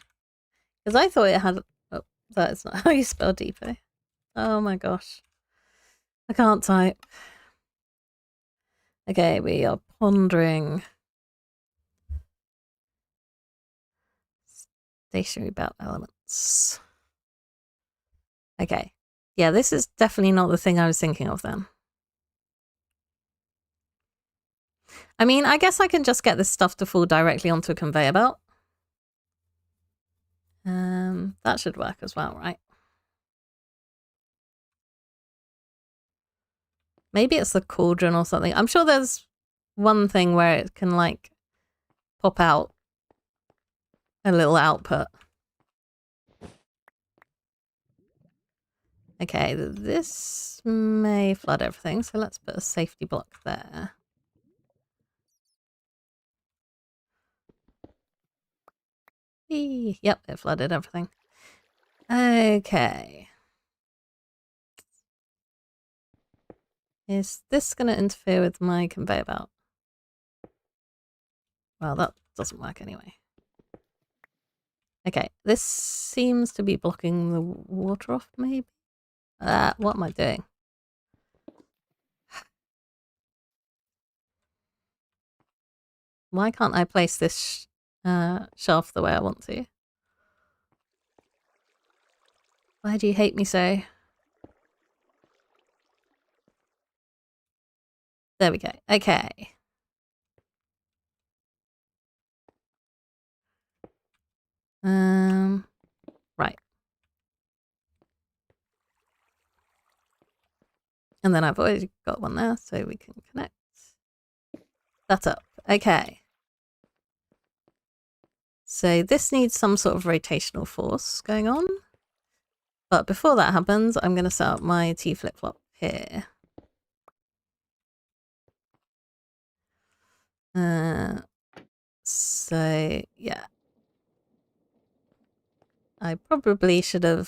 Because I thought it had... Oh, that is not how you spell depot. Oh my gosh. I can't type. Okay, we are pondering... stationary belt elements. Okay. Yeah, this is definitely not the thing I was thinking of then. I mean, I guess I can just get this stuff to fall directly onto a conveyor belt. That should work as well, right? Maybe it's the cauldron or something. I'm sure there's one thing where it can like pop out a little output. Okay, this may flood everything, so let's put a safety block there. Yep, it flooded everything. Okay. Is this going to interfere with my conveyor belt? Well, that doesn't work anyway. Okay, this seems to be blocking the water off, maybe? What am I doing? Why can't I place this shelf the way I want to? Why do you hate me so? There we go. Okay. Right. And then I've already got one there, so we can connect that up. Okay. So this needs some sort of rotational force going on. But before that happens, I'm going to set up my T flip-flop here. So, yeah. I probably should have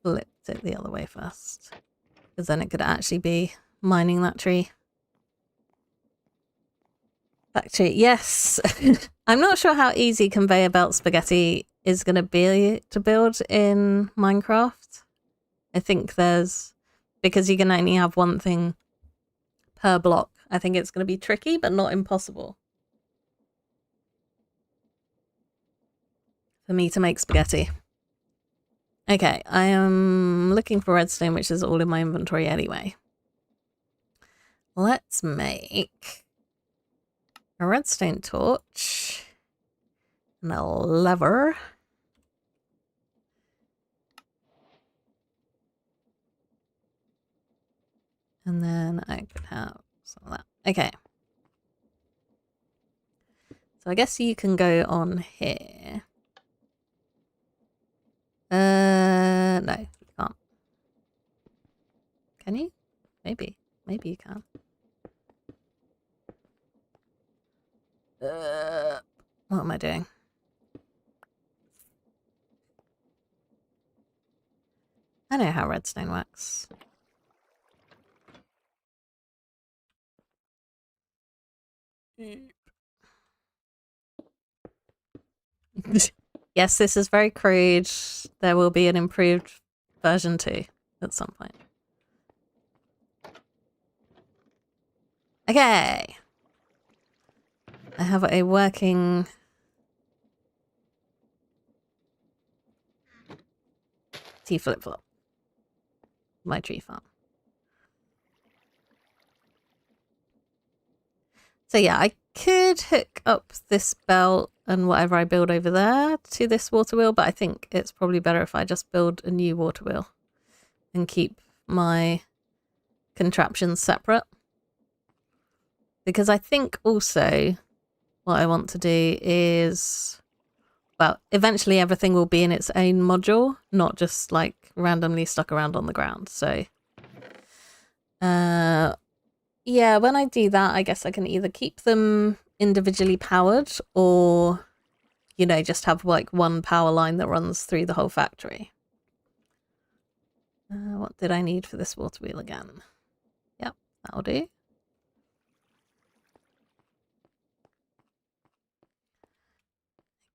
flipped it the other way first. Because then it could actually be mining that tree. Factory, yes. I'm not sure how easy conveyor belt spaghetti is going to be to build in Minecraft. I think because you can only have one thing per block, I think it's going to be tricky, but not impossible for me to make spaghetti. Okay, I am looking for redstone, which is all in my inventory anyway. Let's make a redstone torch and a lever. And then I could have some of that. Okay. So I guess you can go on here. No, you can't. Can you? Maybe. Maybe you can. What am I doing? I know how redstone works. Yes, this is very crude. There will be an improved version 2 at some point. Okay. I have a working T flip-flop. My tree farm. So yeah, I could hook up this belt and whatever I build over there to this water wheel, but I think it's probably better if I just build a new water wheel and keep my contraptions separate. Because I think also what I want to do is, well, eventually everything will be in its own module, not just like randomly stuck around on the ground. So, yeah, when I do that, I guess I can either keep them individually powered or, you know, just have like one power line that runs through the whole factory. What did I need for this water wheel again? Yep, that'll do.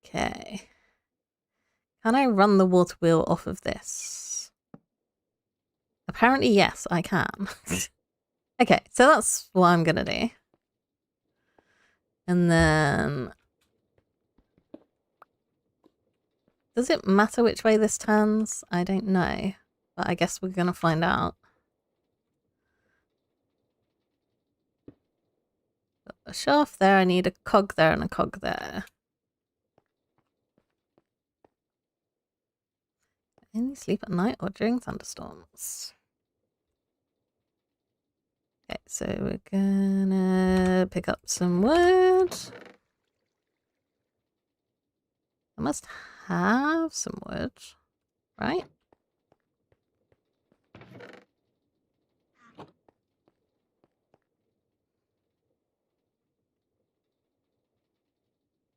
Okay. Can I run the water wheel off of this? Apparently, yes, I can. Okay, so that's what I'm gonna do. And then... does it matter which way this turns? I don't know. But I guess we're gonna find out. Got a shaft there, I need a cog there and a cog there. Only sleep at night or during thunderstorms. Okay, so we're gonna pick up some wood. I must have some wood, right?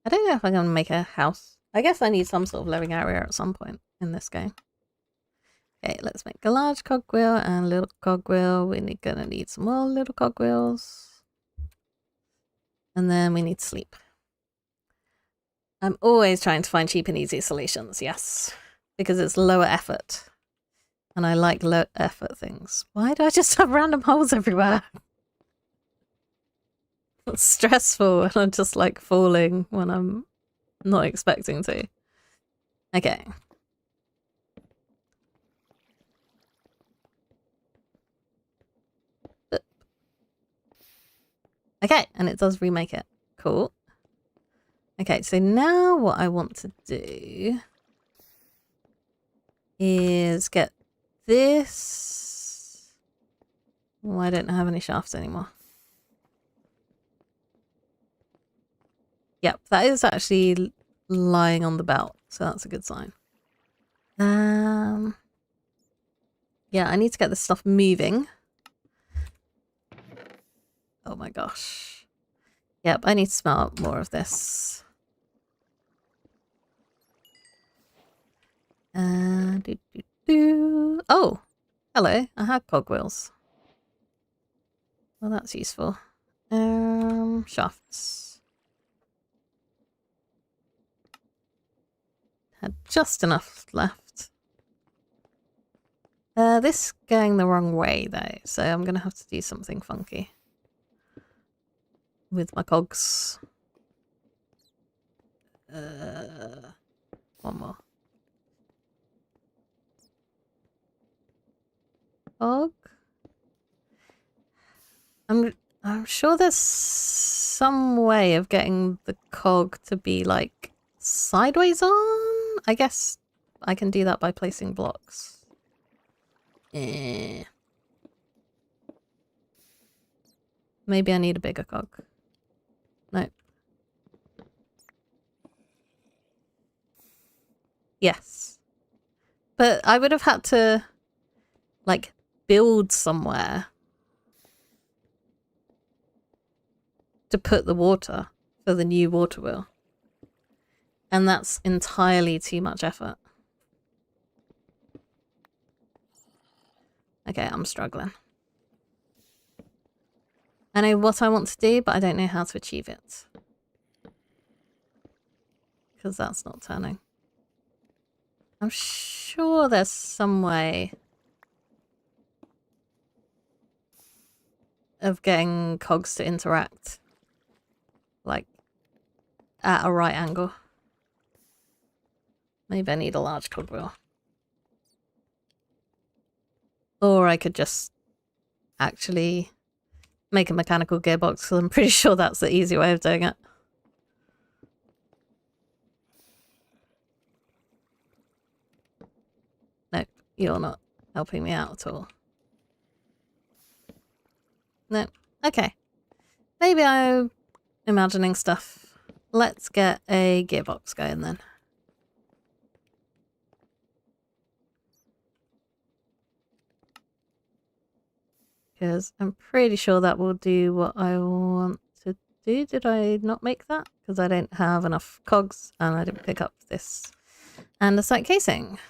I don't know if I'm gonna make a house. I guess I need some sort of living area at some point in this game. Okay, let's make a large cogwheel and a little cogwheel. We're gonna need some more little cogwheels. And then we need sleep. I'm always trying to find cheap and easy solutions, yes. Because it's lower effort. And I like low effort things. Why do I just have random holes everywhere? It's stressful and I'm just like falling when I'm not expecting to. Okay. Okay, and it does remake it. Cool. Okay, so now what I want to do is get this. Oh, I don't have any shafts anymore. Yep, that is actually lying on the belt, so that's a good sign. Yeah, I need to get this stuff moving. Oh my gosh. Yep, I need to smell up more of this. Oh, hello. I had cogwheels. Well, that's useful. Shafts. Had just enough left. This is going the wrong way though, so I'm gonna have to do something funky with my cogs. One more. Cog. I'm sure there's some way of getting the cog to be like sideways on. I guess I can do that by placing blocks. Maybe I need a bigger cog. No. Yes. But I would have had to like build somewhere to put the water for the new water wheel. And that's entirely too much effort. Okay, I'm struggling. I know what I want to do, but I don't know how to achieve it. Because that's not turning. I'm sure there's some way of getting cogs to interact. Like, at a right angle. Maybe I need a large cogwheel. Or I could just actually make a mechanical gearbox, because I'm pretty sure that's the easy way of doing it. Nope, you're not helping me out at all. No, okay. Maybe I'm imagining stuff. Let's get a gearbox going then. Because I'm pretty sure that will do what I want to do. Did I not make that? Because I don't have enough cogs and I didn't pick up this andesite casing.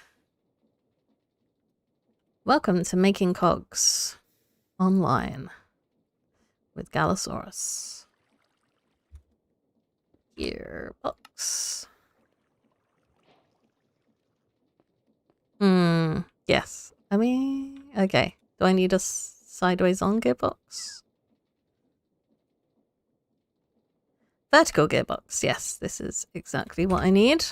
Welcome to Making Cogs online with Gallosaurus. Gearbox. Yes. I mean, okay. Do I need a sideways on gearbox? Vertical gearbox. Yes, this is exactly what I need.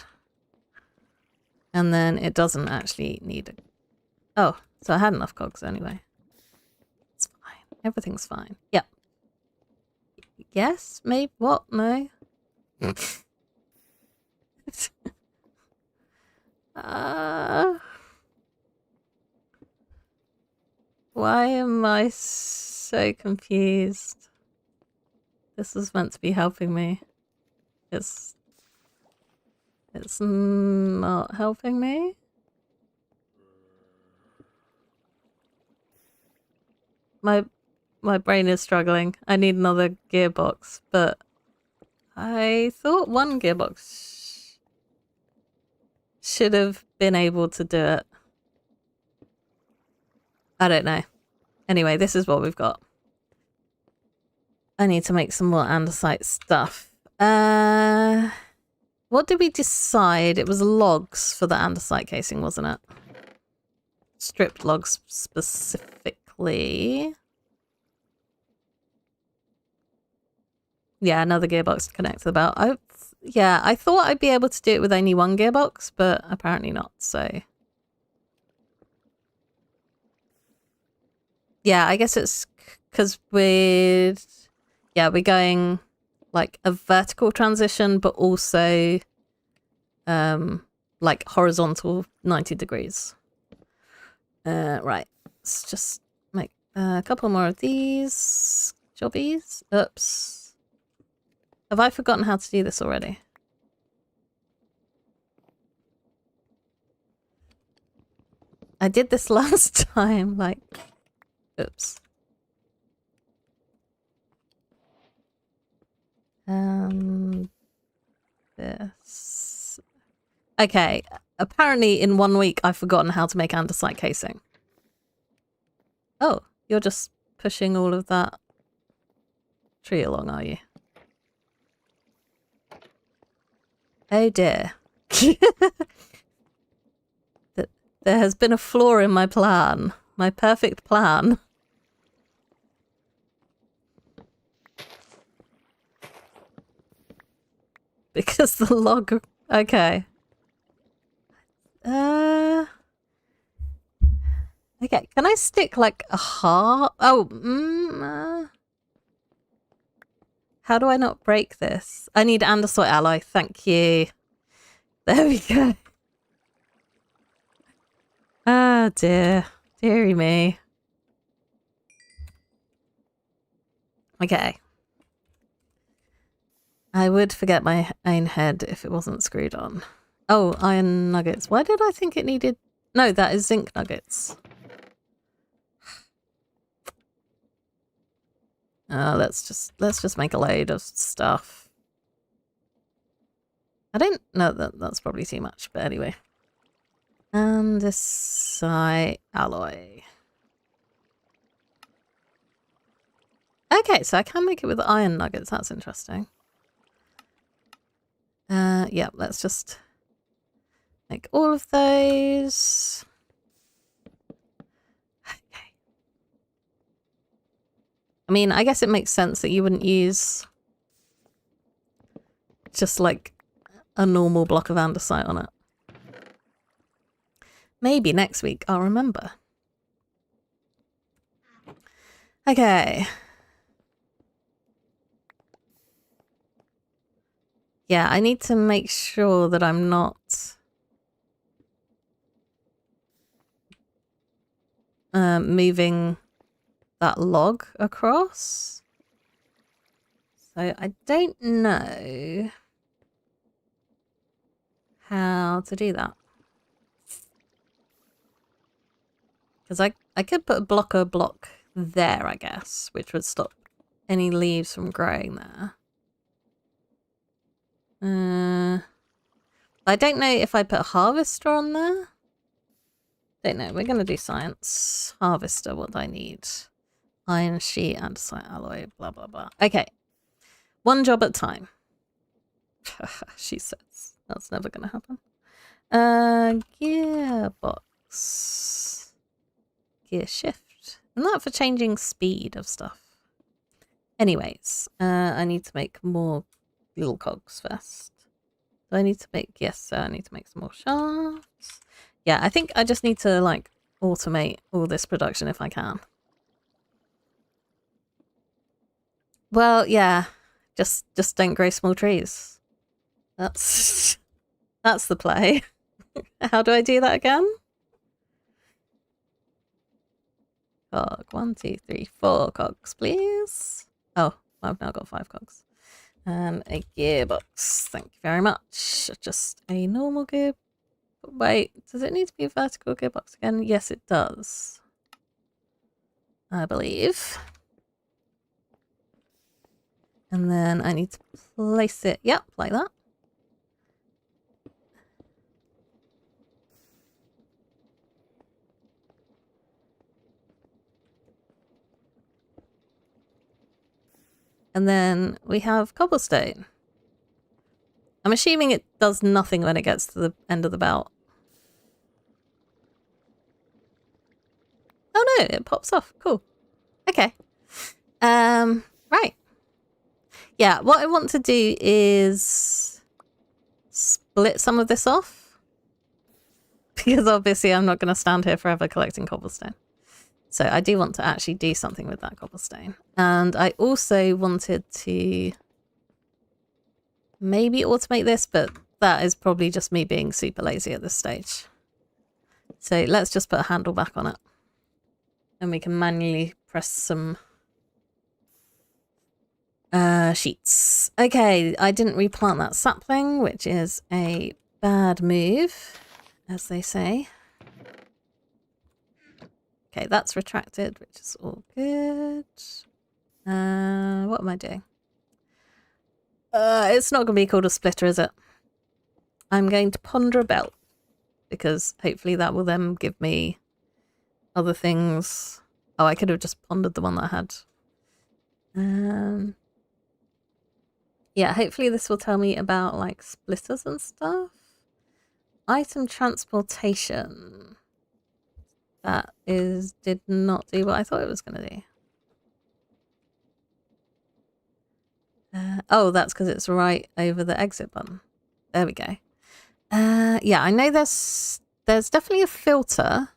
And then it doesn't actually need a... Oh, so I had enough cogs anyway. It's fine. Everything's fine. Yep. Yes? Maybe? What? No? Why am I so confused? This is meant to be helping me. It's not helping me. My brain is struggling. I need another gearbox, but I thought one gearbox should have been able to do it. I don't know. Anyway, this is what we've got. I need to make some more andesite stuff. What did we decide? It was logs for the andesite casing, wasn't it? Stripped logs specifically. Yeah, another gearbox to connect to the belt. I thought I'd be able to do it with only one gearbox, but apparently not, so... Yeah, I guess it's because we're going like a vertical transition, but also like horizontal 90 degrees. Right, let's just make a couple more of these jobbies. Oops. Have I forgotten how to do this already? I did this last time, like, oops. This. Okay, apparently in 1 week I've forgotten how to make andesite casing. Oh, you're just pushing all of that tree along, are you? Oh dear. There has been a flaw in my plan. My perfect plan. Because the log... Okay. Okay, can I stick like a heart? Oh, how do I not break this? I need andesite alloy, thank you. There we go. Oh dear. Deary me. Okay. I would forget my own head if it wasn't screwed on. Oh, iron nuggets. Why did I think it needed... No, that is zinc nuggets. Let's just make a load of stuff. I don't know that's probably too much, but anyway. Andesite alloy. Okay, so I can make it with iron nuggets. That's interesting. Yeah, let's just make all of those. Okay. I mean, I guess it makes sense that you wouldn't use just like a normal block of andesite on it. Maybe next week I'll remember. Okay. Yeah, I need to make sure that I'm not moving that log across. So I don't know how to do that. Because I could put a block there, I guess, which would stop any leaves from growing there. I don't know if I put a harvester on there. Don't know. We're going to do science. Harvester, what do I need? Iron sheet, andesite alloy, blah, blah, blah. Okay. One job at a time. She says. That's never going to happen. Gearbox. Gear shift. And that for changing speed of stuff. Anyways, I need to make more little cogs first. So I need to make, yes, so I need to make some more shafts. Yeah, I think I just need to like automate all this production if I can. Well, yeah, just don't grow small trees. That's the play. How do I do that again? Cog, 1, 2, 3, 4 cogs, please. Oh, I've now got 5 cogs. And a gearbox. Thank you very much. Just a normal gear. Wait, does it need to be a vertical gearbox again? Yes, it does. I believe. And then I need to place it, yep, like that. And then we have cobblestone. I'm assuming it does nothing when it gets to the end of the belt. Oh no, it pops off. Cool. Okay. Right. Yeah, what I want to do is split some of this off. Because obviously I'm not going to stand here forever collecting cobblestone. So I do want to actually do something with that cobblestone. And I also wanted to maybe automate this, but that is probably just me being super lazy at this stage. So let's just put a handle back on it. And we can manually press some sheets. Okay, I didn't replant that sapling, which is a bad move, as they say. Okay, that's retracted, which is all good. What am I doing? It's not going to be called a splitter, is it? I'm going to ponder a belt, because hopefully that will then give me other things. Oh, I could have just pondered the one that I had. Yeah, hopefully this will tell me about like splitters and stuff. Item transportation. That did not do what I thought it was going to do. Oh, that's because it's right over the exit button. There we go. Yeah, I know there's definitely a filter.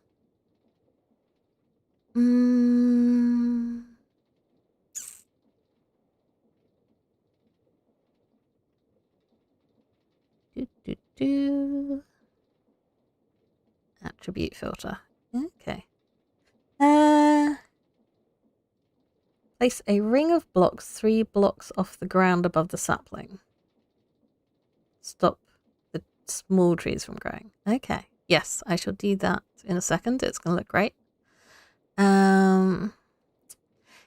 Attribute filter. Okay. Place a ring of blocks 3 blocks off the ground above the sapling. Stop the small trees from growing. Okay. Yes, I shall do that in a second. It's going to look great.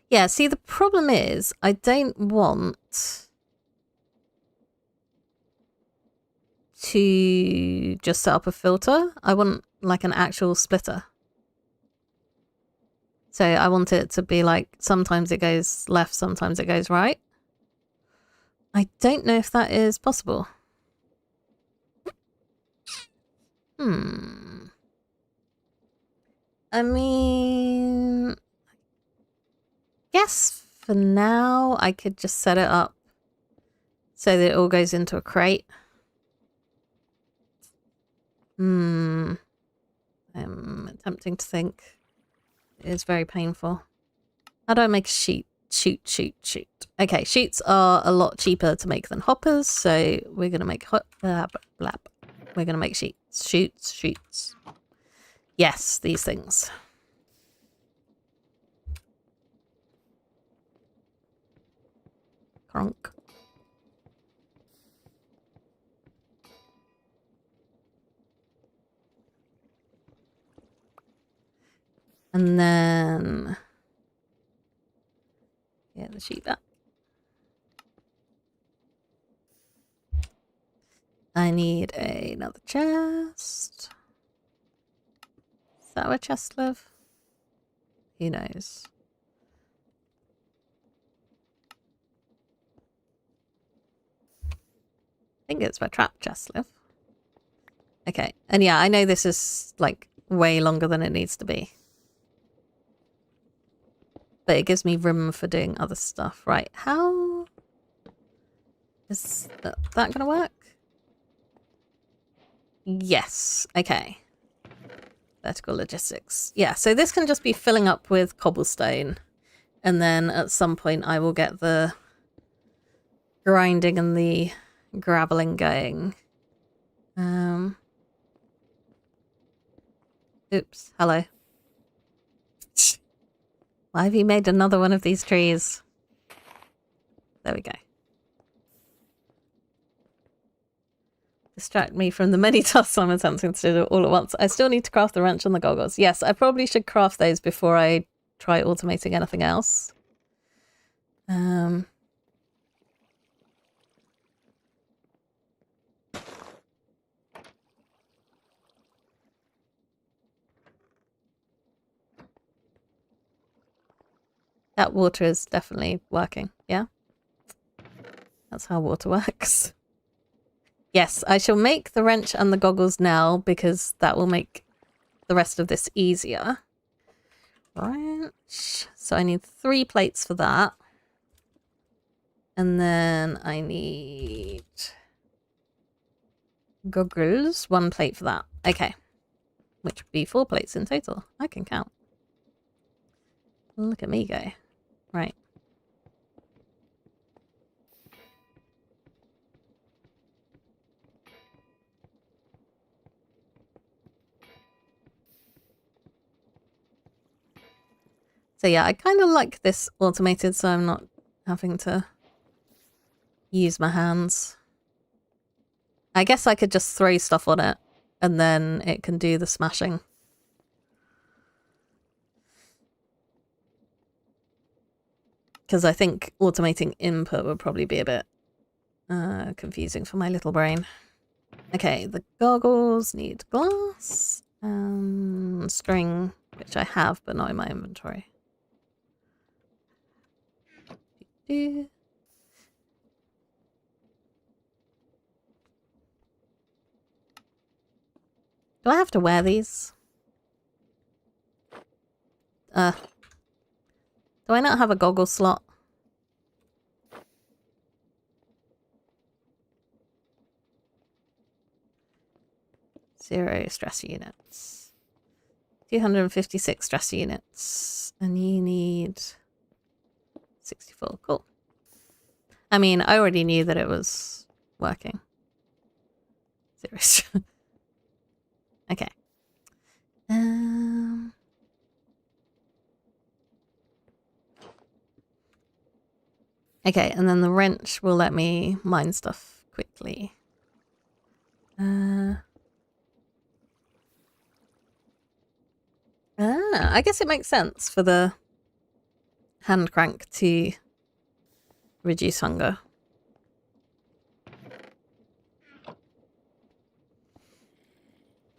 Yeah, see, the problem is I don't want to just set up a filter. I want like an actual splitter. So I want it to be like, sometimes it goes left, sometimes it goes right. I don't know if that is possible. I mean, guess for now I could just set it up so that it all goes into a crate. I'm attempting to think. It is very painful. How do I make a sheet? Shoot. Okay, sheets are a lot cheaper to make than hoppers, so we're gonna make We're gonna make sheets. Shoots. Yes, these things. Cronk. And then yeah, the sheet back. I need another chest. Is that where chests live? Who knows? I think it's where trap chests live. Okay, and yeah, I know this is like way longer than it needs to be. But it gives me room for doing other stuff. Right, how is that gonna work? Yes, okay. Vertical logistics. Yeah, so this can just be filling up with cobblestone. And then at some point I will get the grinding and the graveling going. Oops, hello. Why have you made another one of these trees? There we go. Distract me from the many tasks I'm attempting to do all at once. I still need to craft the wrench and the goggles. Yes, I probably should craft those before I try automating anything else. That water is definitely working, yeah? That's how water works. Yes, I shall make the wrench and the goggles now because that will make the rest of this easier. Wrench. So I need 3 plates for that. And then I need goggles, 1 plate for that. Okay. Which would be 4 plates in total. I can count. Look at me go. Right. So yeah, I kind of like this automated so I'm not having to use my hands. I guess I could just throw stuff on it and then it can do the smashing. Because I think automating input would probably be a bit confusing for my little brain. Okay, the goggles need glass and string, which I have, but not in my inventory. Do I have to wear these? Do I not have a goggle slot? Zero stress units. 256 stress units. And you need 64. Cool. I mean, I already knew that it was working. Zero stress. Okay. Okay, and then the wrench will let me mine stuff quickly. I guess it makes sense for the hand crank to reduce hunger.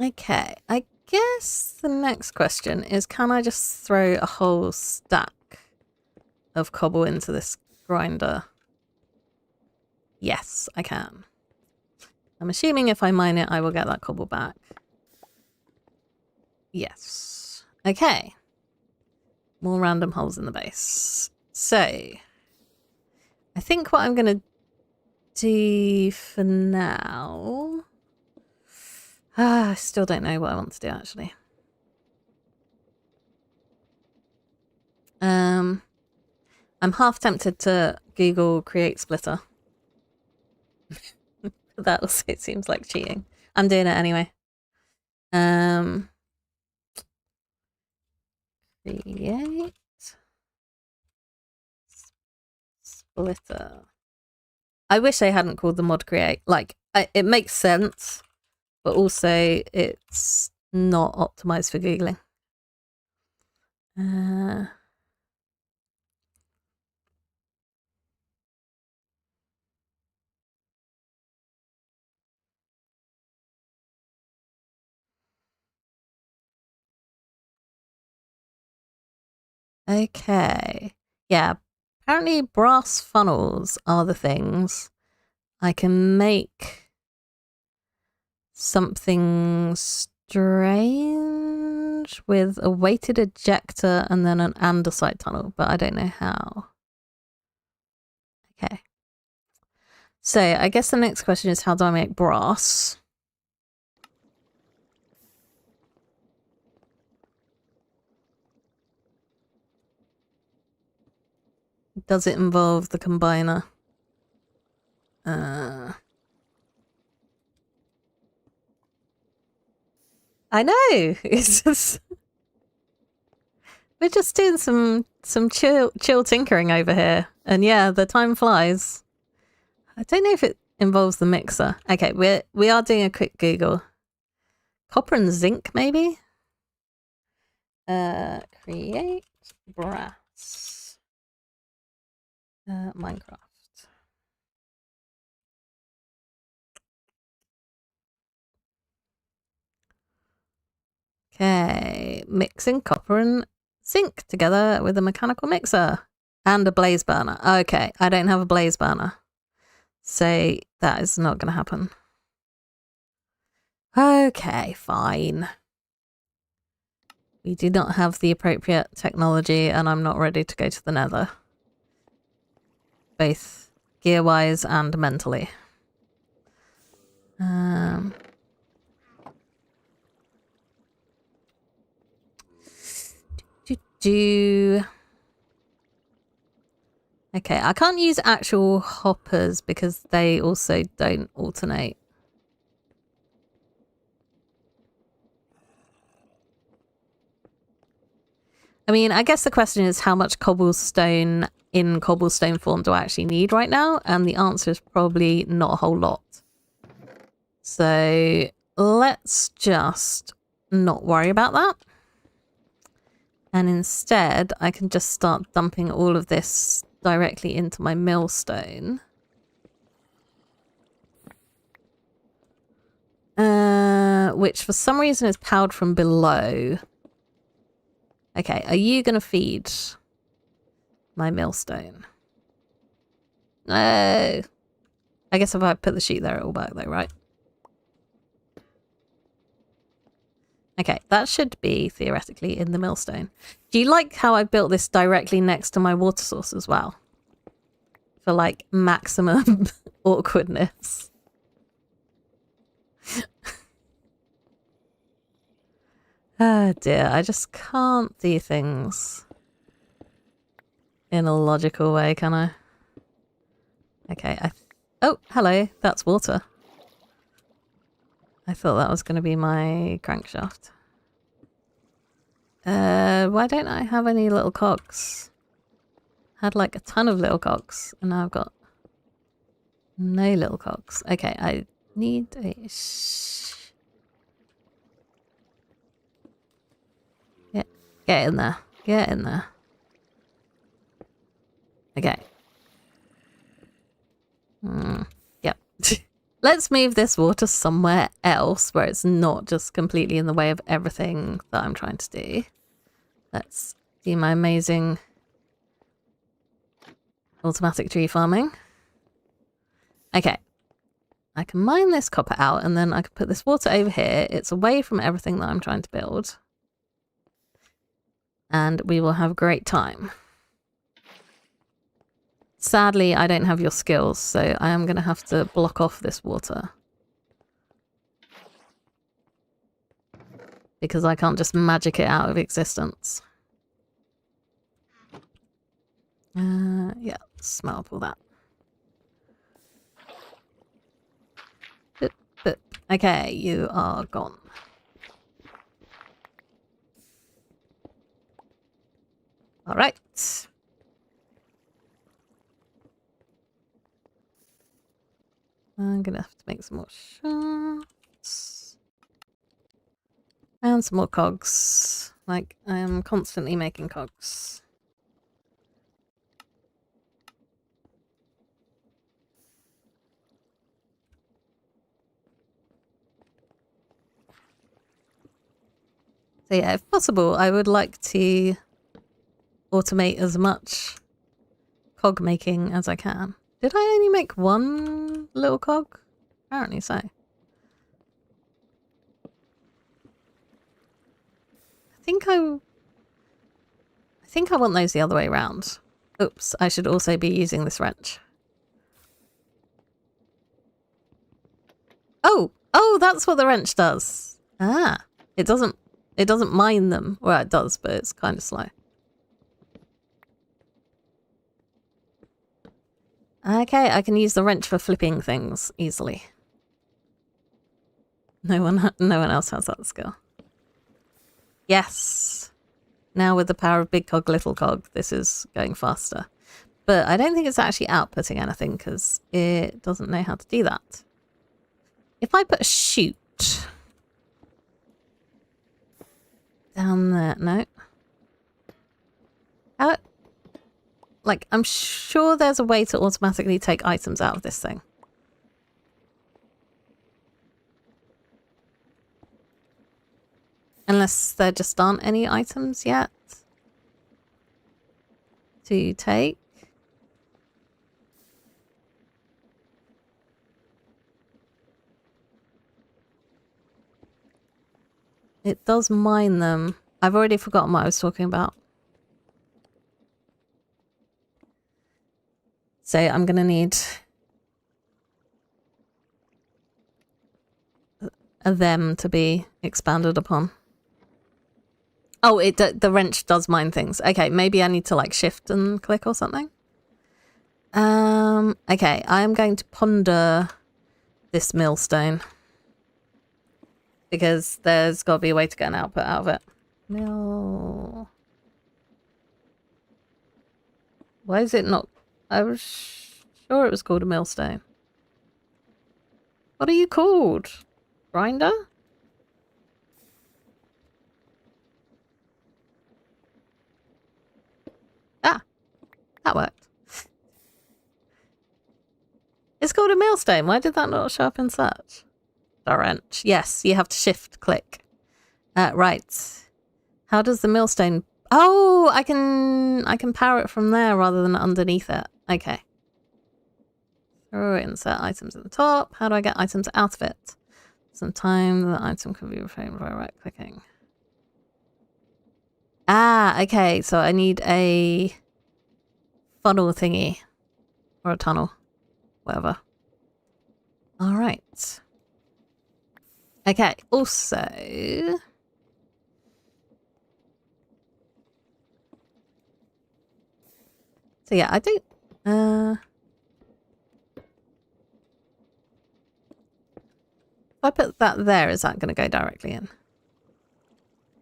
Okay, I guess the next question is, can I just throw a whole stack of cobble into this grinder? Yes, I can. I'm assuming if I mine it, I will get that cobble back. Yes. Okay. More random holes in the base. So, I think what I'm going to do for now... I still don't know what I want to do, actually. I'm half tempted to Google create splitter. That also seems like cheating. I'm doing it anyway. Create splitter. I wish they hadn't called the mod create. Like, it makes sense, but also it's not optimized for Googling. Okay. Yeah. Apparently brass funnels are the things. I can make something strange with a weighted ejector and then an andesite tunnel, but I don't know how. Okay. So I guess the next question is, how do I make brass? Does it involve the combiner? I know. It's just we're just doing some chill tinkering over here, and yeah, the time flies. I don't know if it involves the mixer. Okay, we are doing a quick Google. Copper and zinc, maybe. Create brass. Minecraft. Okay, mixing copper and zinc together with a mechanical mixer and a blaze burner. Okay, I don't have a blaze burner, so that is not going to happen. Okay, fine. We do not have the appropriate technology, and I'm not ready to go to the nether. Both gear-wise and mentally. Okay, I can't use actual hoppers because they also don't alternate. I mean, I guess the question is, how much cobblestone in cobblestone form do I actually need right now? And the answer is probably not a whole lot. So let's just not worry about that. And instead, I can just start dumping all of this directly into my millstone. Which for some reason is powered from below. Okay, are you going to feed my millstone? No. I guess if I put the sheet there, it will work though, right? Okay, that should be theoretically in the millstone. Do you like how I built this directly next to my water source as well? For like maximum awkwardness. Oh dear, I just can't do things in a logical way, can I? Okay, oh, hello, that's water. I thought that was going to be my crankshaft. Why don't I have any little cogs? Had like a ton of little cogs, and now I've got no little cogs. Okay, I need a... Yeah, get in there. Get in there. Okay. Yep. Let's move this water somewhere else where it's not just completely in the way of everything that I'm trying to do. Let's do my amazing automatic tree farming. Okay. I can mine this copper out and then I can put this water over here. It's away from everything that I'm trying to build. And we will have a great time. Sadly, I don't have your skills, so I am going to have to block off this water. Because I can't just magic it out of existence. Yeah, smell up all that. Boop, boop. Okay, you are gone. All right. I'm gonna have to make some more shafts. And some more cogs. Like, I am constantly making cogs. So yeah, if possible, I would like to automate as much cog making as I can. Did I only make one little cog? Apparently so. I think I want those the other way around. Oops, I should also be using this wrench. Oh, that's what the wrench does. Ah, it doesn't mine them. Well, it does, but it's kind of slow. Okay, I can use the wrench for flipping things easily. No one else has that skill. Yes. Now with the power of big cog, little cog, this is going faster. But I don't think it's actually outputting anything because it doesn't know how to do that. If I put a chute down there, no. Like, I'm sure there's a way to automatically take items out of this thing. Unless there just aren't any items yet to take. It does mine them. I've already forgotten what I was talking about. So I'm going to need them to be expanded upon. Oh, the wrench does mine things. Okay, maybe I need to like shift and click or something. Okay, I am going to ponder this millstone. Because there's got to be a way to get an output out of it. Mill... Why is it not... I was sure it was called a millstone. What are you called? Grinder? Ah, that worked. It's called a millstone. Why did that not show up in search? Wrench. Yes, you have to shift click. Right. How does the millstone... Oh, I can power it from there rather than underneath it. Okay. Throw insert items at the top. How do I get items out of it? Sometimes the item can be reframed by right clicking. Ah, okay. So I need a funnel thingy. Or a tunnel. Whatever. Alright. Okay, also... So yeah, I don't... If I put that there, is that going to go directly in?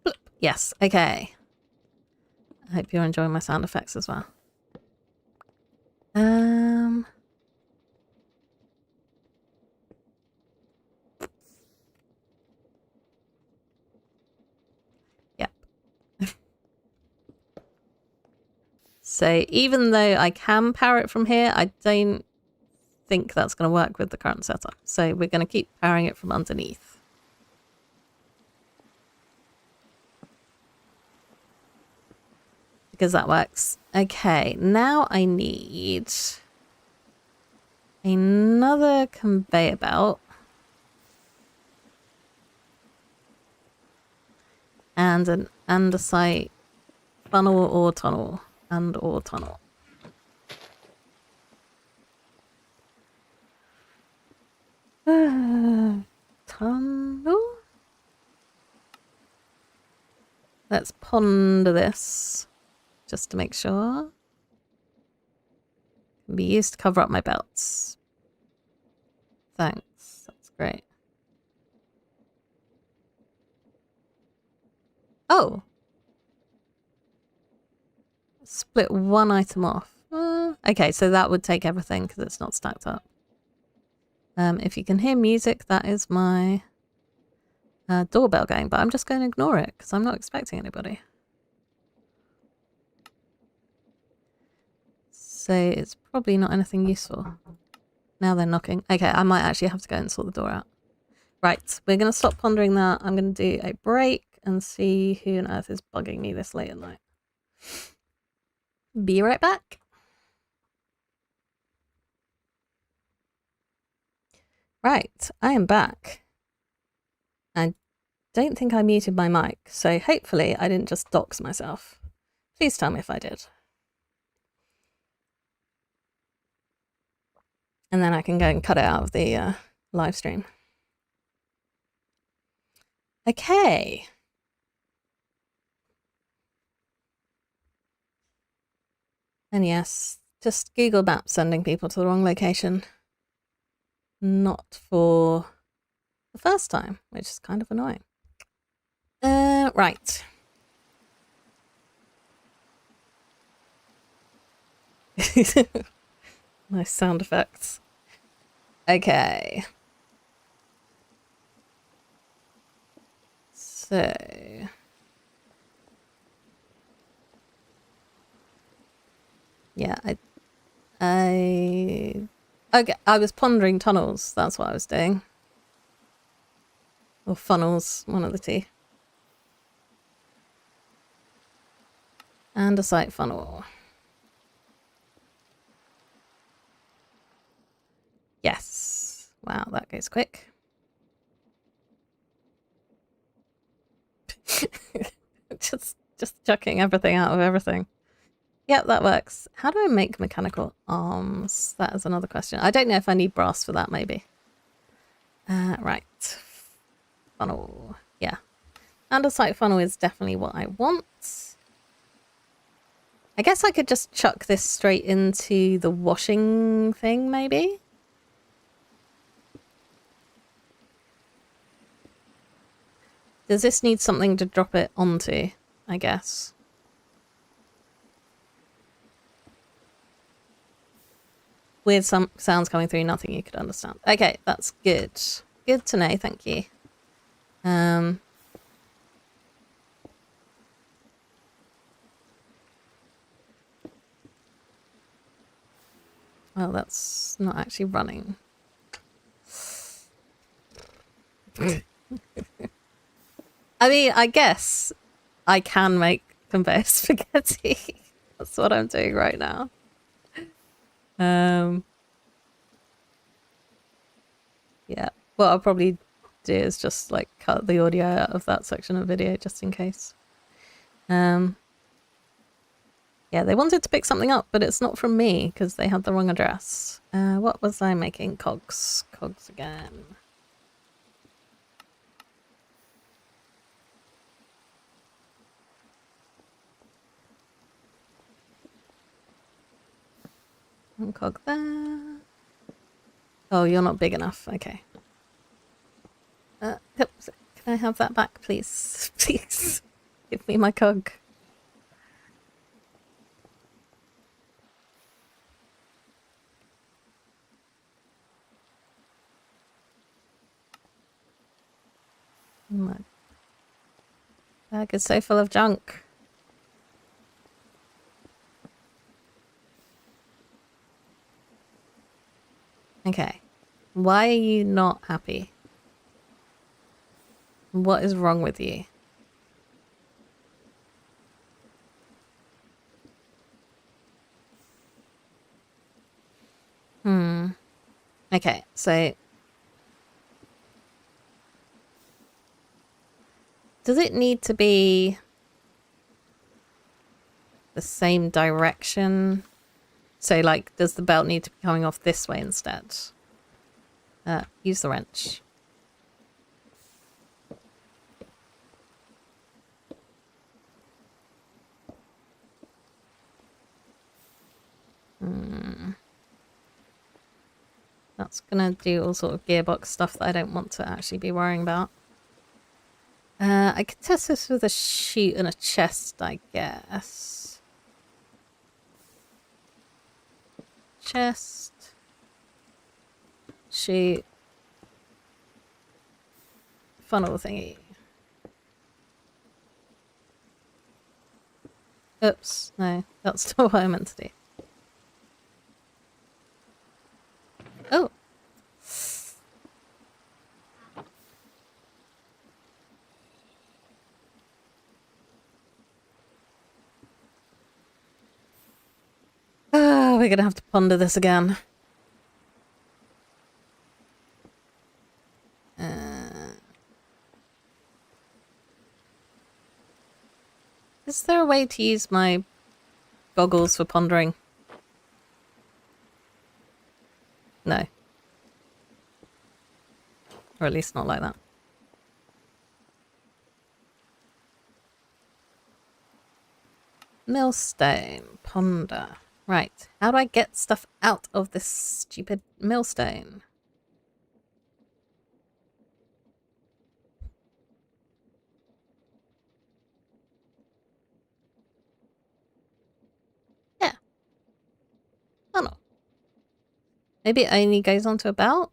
Bloop. Yes, okay. I hope you're enjoying my sound effects as well. Yep. So even though I can power it from here, I don't think that's going to work with the current setup. So we're going to keep powering it from underneath. Because that works. Okay, now I need another conveyor belt. And an andesite funnel or tunnel. And or tunnel. Tunnel? Let's ponder this. Just to make sure. Can be used to cover up my belts. Thanks. That's great. Oh. Split one item off. Okay, so that would take everything because it's not stacked up. If you can hear music, that is my doorbell going, but I'm just going to ignore it because I'm not expecting anybody. So it's probably not anything useful. Now they're knocking. Okay, I might actually have to go and sort the door out. Right, we're going to stop pondering that. I'm going to do a break and see who on earth is bugging me this late at night. Be right back. Right, I am back. I don't think I muted my mic, so hopefully I didn't just dox myself. Please tell me if I did. And then I can go and cut it out of the live stream. Okay. And yes, just Google Maps sending people to the wrong location. Not for the first time, which is kind of annoying. Right. Nice sound effects. Okay. So... yeah, okay, I was pondering tunnels. That's what I was doing. Or funnels, one of the two. Andesite funnel. Yes. Wow, that goes quick. just chucking everything out of everything. Yep, that works. How do I make mechanical arms? That is another question. I don't know if I need brass for that, maybe. Right. Funnel. Yeah. Andesite funnel is definitely what I want. I guess I could just chuck this straight into the washing thing, maybe? Does this need something to drop it onto, I guess? Weird sounds coming through, nothing you could understand. Okay, that's good. Good to know, thank you. Well, that's not actually running. I mean, I guess I can make conveyor spaghetti. That's what I'm doing right now. Yeah. What I'll probably do is just like cut the audio out of that section of video just in case. Yeah, they wanted to pick something up, but it's not from me because they had the wrong address. What was I making? Cogs. Cogs again. One cog there. Oh, you're not big enough. Okay. Can I have that back, please? Please. Give me my cog. My bag is so full of junk. Okay. Why are you not happy? What is wrong with you? Okay, so does it need to be the same direction? So, like, does the belt need to be coming off this way instead? Use the wrench. That's gonna do all sort of gearbox stuff that I don't want to actually be worrying about. I could test this with a chute and a chest, I guess. Chest. Chute. Funnel thingy. Oops, no, that's not what I meant to do. Oh. We're gonna have to ponder this again. Is there a way to use my goggles for pondering? No. Or at least not like that. Millstone. Ponder. Right. How do I get stuff out of this stupid millstone? Yeah. Oh no. Maybe it only goes onto a belt?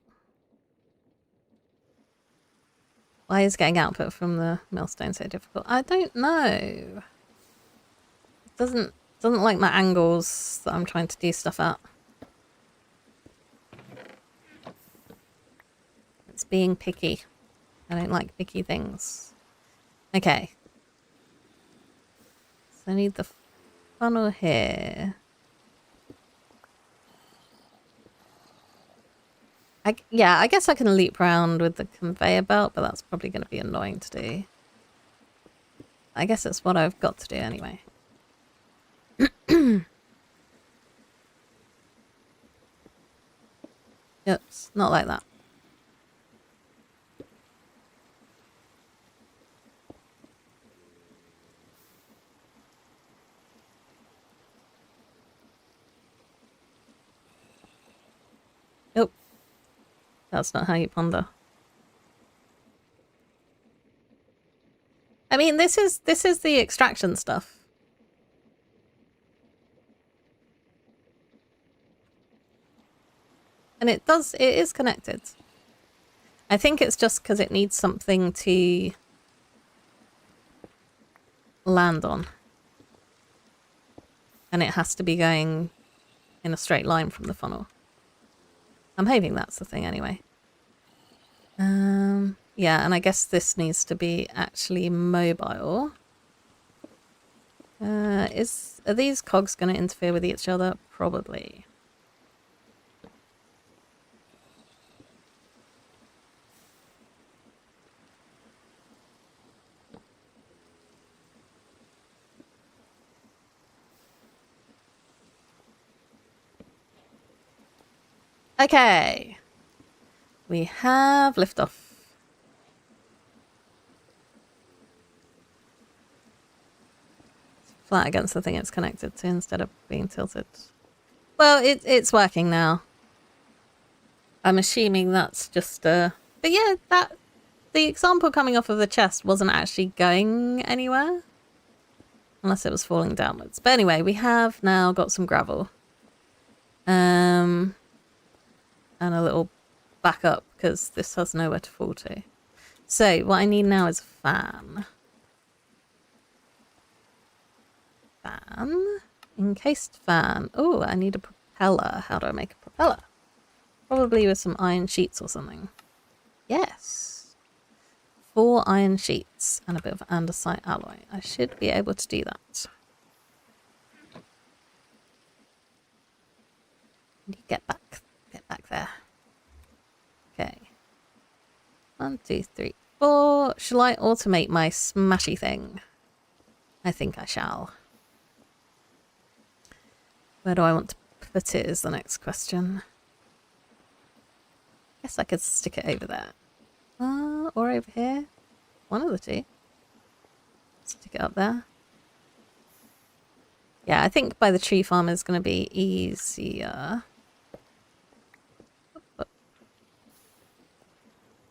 Why is getting output from the millstone so difficult? I don't know. It doesn't like my angles that I'm trying to do stuff at. It's being picky. I don't like picky things. Okay. So I need the funnel here. Yeah, I guess I can leap around with the conveyor belt, but that's probably going to be annoying to do. I guess it's what I've got to do anyway. Oops, not like that. Nope. That's not how you ponder. I mean, this is the extraction stuff. And it is connected. I think it's just because it needs something to land on. And it has to be going in a straight line from the funnel. I'm hoping that's the thing anyway. Yeah, and I guess this needs to be actually mobile. Are these cogs going to interfere with each other? Probably. Okay. We have liftoff. Flat against the thing it's connected to instead of being tilted. Well, it's working now. I'm assuming that's just a... But yeah, the example coming off of the chest wasn't actually going anywhere. Unless it was falling downwards. But anyway, we have now got some gravel. And a little backup because this has nowhere to fall to. So what I need now is a fan. Fan. Encased fan. Oh, I need a propeller. How do I make a propeller? Probably with some iron sheets or something. Yes. 4 iron sheets and a bit of andesite alloy. I should be able to do that. Get back. Get back there. Okay. 1, 2, 3, 4. Shall I automate my smashy thing? I think I shall. Where do I want to put it is the next question. Guess I could stick it over there. Or over here. One of the two. Stick it up there. Yeah, I think by the tree farm is going to be easier.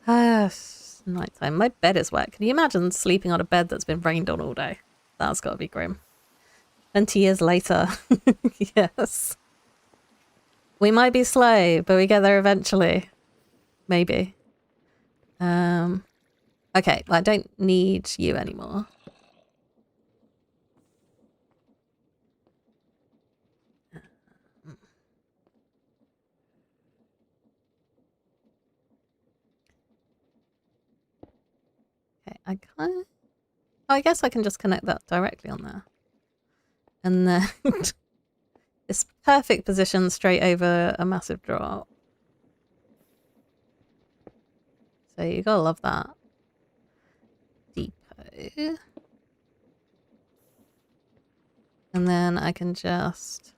It's nighttime. My bed is wet. Can you imagine sleeping on a bed that's been rained on all day? That's got to be grim. 20 years later. Yes. We might be slow, but we get there eventually. Maybe. Okay, well, I don't need you anymore. Okay, I can't... Oh, I guess I can just connect that directly on there. And then... It's perfect position straight over a massive drop. So you gotta love that. Depot. And then I can just...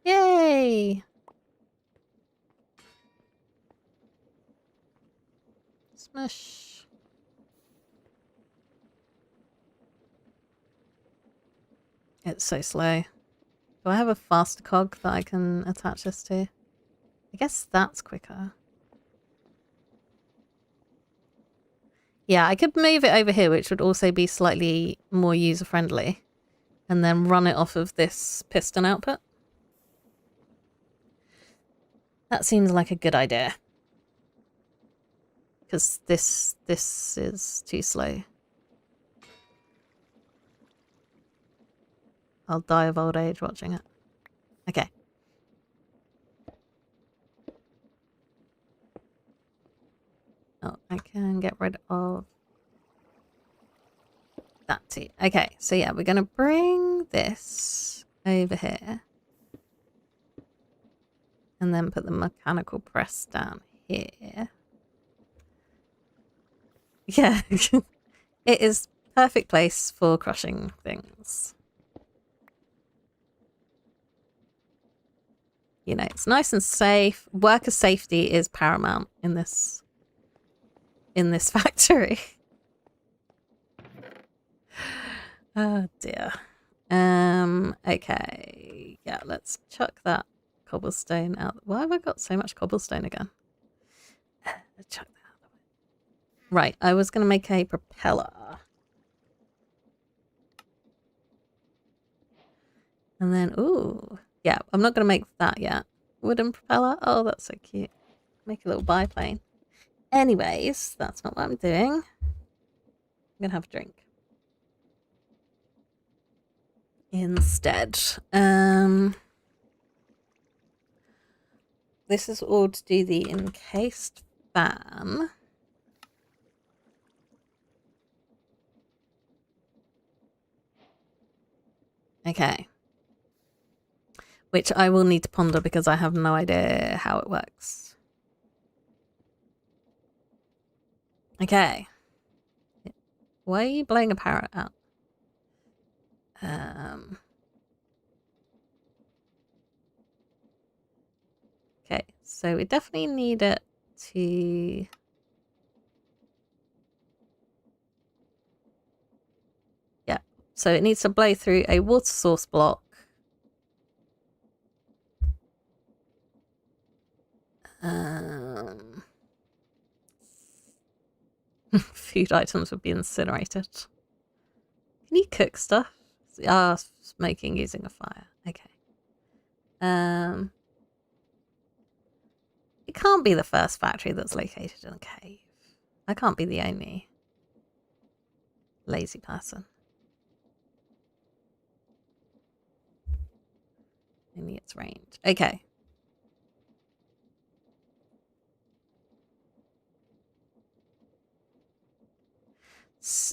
Yay! Smush. It's so slow. Do I have a faster cog that I can attach this to? I guess that's quicker. Yeah, I could move it over here, which would also be slightly more user-friendly. And then run it off of this piston output. That seems like a good idea. Because this is too slow. I'll die of old age watching it. Okay. Oh, I can get rid of that too. Okay, so yeah, we're going to bring this over here. And then put the mechanical press down here. Yeah. It is perfect place for crushing things. You know, it's nice and safe. Worker safety is paramount in this factory. Oh dear. Okay. Yeah, let's chuck that cobblestone out. Why have I got so much cobblestone again? Let's chuck that out. Right, I was going to make a propeller. And then, ooh. Yeah, I'm not going to make that yet. Wooden propeller. Oh, that's so cute. Make a little biplane. Anyways, that's not what I'm doing. I'm going to have a drink. Instead. this is all to do the encased fan. Okay. Which I will need to ponder because I have no idea how it works. Okay. Why are you blowing a parrot out? Okay, so we definitely need it to... Yeah, so it needs to blow through a water source block. Food items would be incinerated. Can you cook stuff? Ah, smoking using a fire. Okay. It can't be the first factory that's located in a cave. I can't be the only lazy person. Only its range. Okay.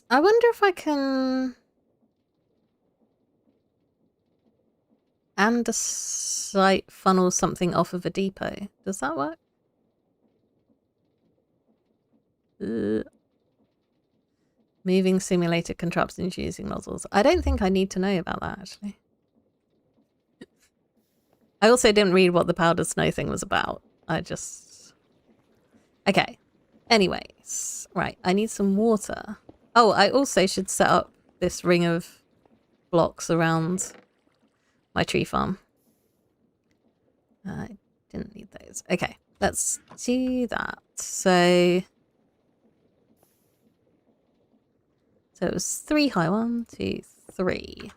I wonder if I can andesite funnel something off of a depot. Does that work? Moving simulated contraptions using nozzles. I don't think I need to know about that, actually. I also didn't read what the powdered snow thing was about. I just... Okay. Anyways. Right, I need some water. Oh, I also should set up this ring of blocks around my tree farm. I didn't need those. Okay, let's do that. So it was 3 high. 1, 2, 3.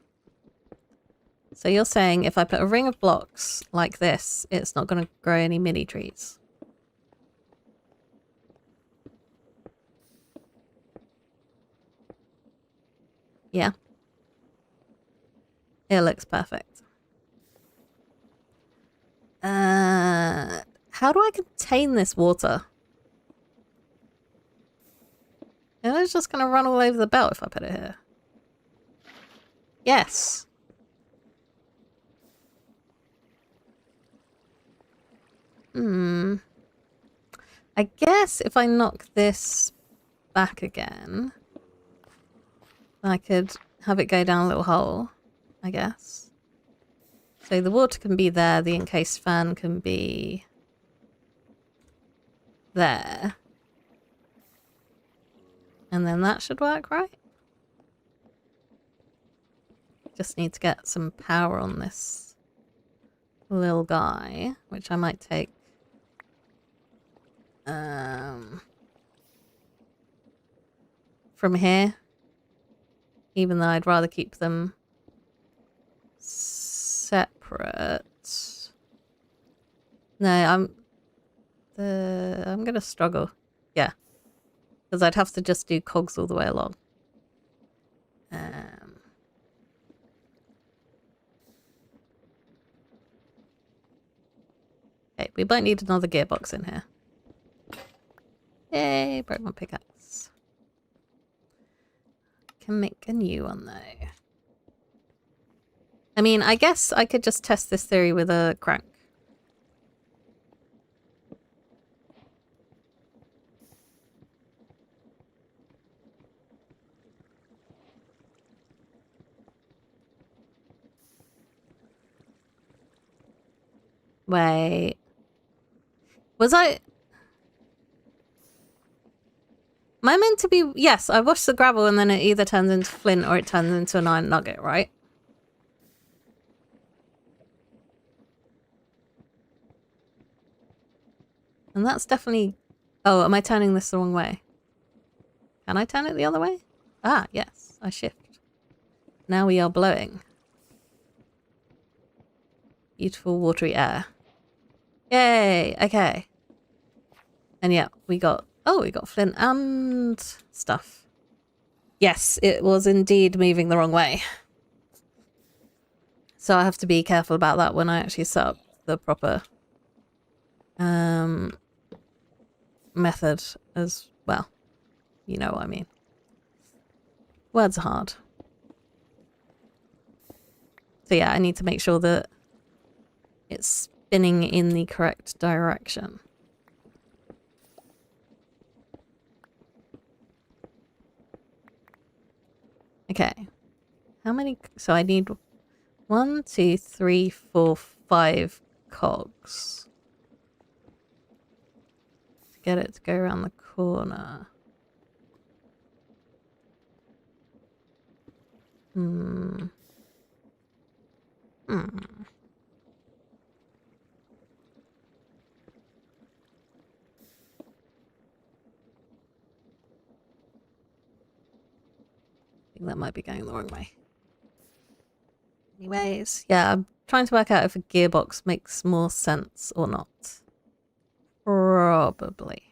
So you're saying if I put a ring of blocks like this, it's not going to grow any mini trees? Yeah. It looks perfect. How do I contain this water? It's just going to run all over the belt if I put it here. Yes. I guess if I knock this back again, I could have it go down a little hole, I guess. So the water can be there, the encased fan can be there. And then that should work, right? Just need to get some power on this little guy, which I might take. From here. Even though I'd rather keep them separate. No, I'm gonna struggle. Yeah. Because I'd have to just do cogs all the way along. Okay, we might need another gearbox in here. Yay, broke my pickaxe. Can make a new one though. I mean, I guess I could just test this theory with a crank. Wait. Was I... Am I meant to be... Yes, I wash the gravel and then it either turns into flint or it turns into an iron nugget, right? And that's definitely... Oh, am I turning this the wrong way? Can I turn it the other way? Ah, yes. I shift. Now we are blowing. Beautiful watery air. Yay! Okay. And yeah, we got... Oh, we got flint and stuff. Yes, it was indeed moving the wrong way. So I have to be careful about that when I actually set up the proper method as well. You know what I mean. Words are hard. So yeah, I need to make sure that it's spinning in the correct direction. Okay. How many? So I need 1, 2, 3, 4, 5 cogs to get it to go around the corner. Hmm. I think that might be going the wrong way. Anyways, yeah, I'm trying to work out if a gearbox makes more sense or not. Probably.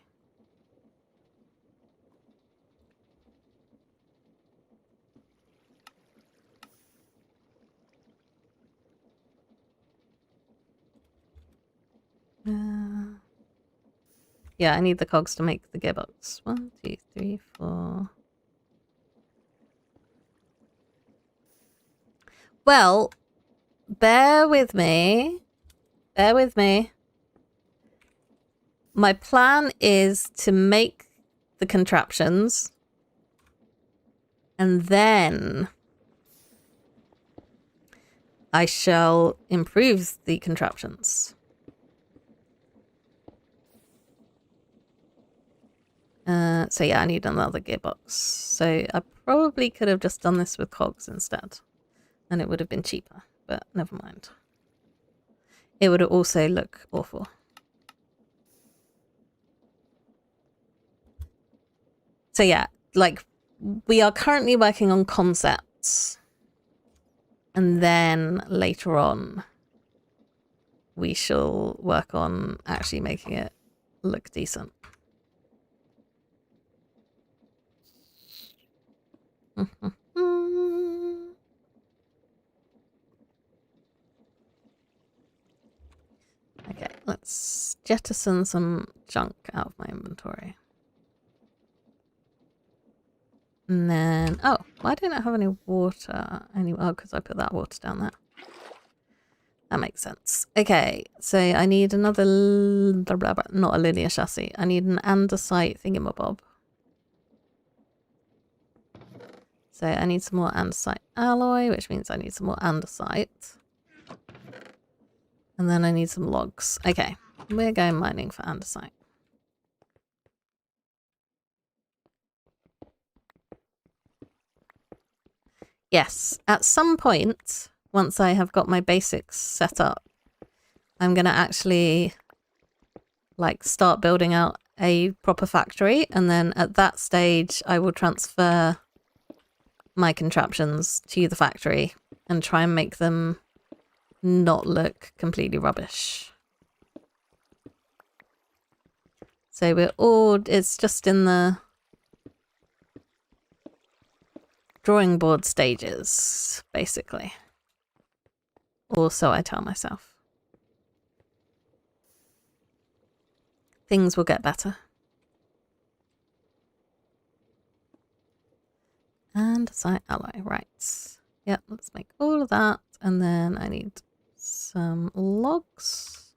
Yeah, I need the cogs to make the gearbox. 1, 2, 3, 4. Well, bear with me. Bear with me. My plan is to make the contraptions and then I shall improve the contraptions. So yeah, I need another gearbox. So I probably could have just done this with cogs instead. And it would have been cheaper, but never mind. It would also look awful. So yeah, like we are currently working on concepts. And then later on, we shall work on actually making it look decent. Okay, let's jettison some junk out of my inventory. And then, oh, why don't I have any water? Oh, because I put that water down there. That makes sense. Okay, so I need another, not a linear chassis. I need an andesite thingamabob. So I need some more andesite alloy, which means I need some more andesite. And then I need some logs. Okay, we're going mining for andesite. Yes, at some point, once I have got my basics set up, I'm going to actually like start building out a proper factory. And then at that stage, I will transfer my contraptions to the factory and try and make them not look completely rubbish. So it's just in the drawing board stages, basically. Or so I tell myself. Things will get better. Andesite alloy, right. Yep, let's make all of that. And then I need some logs.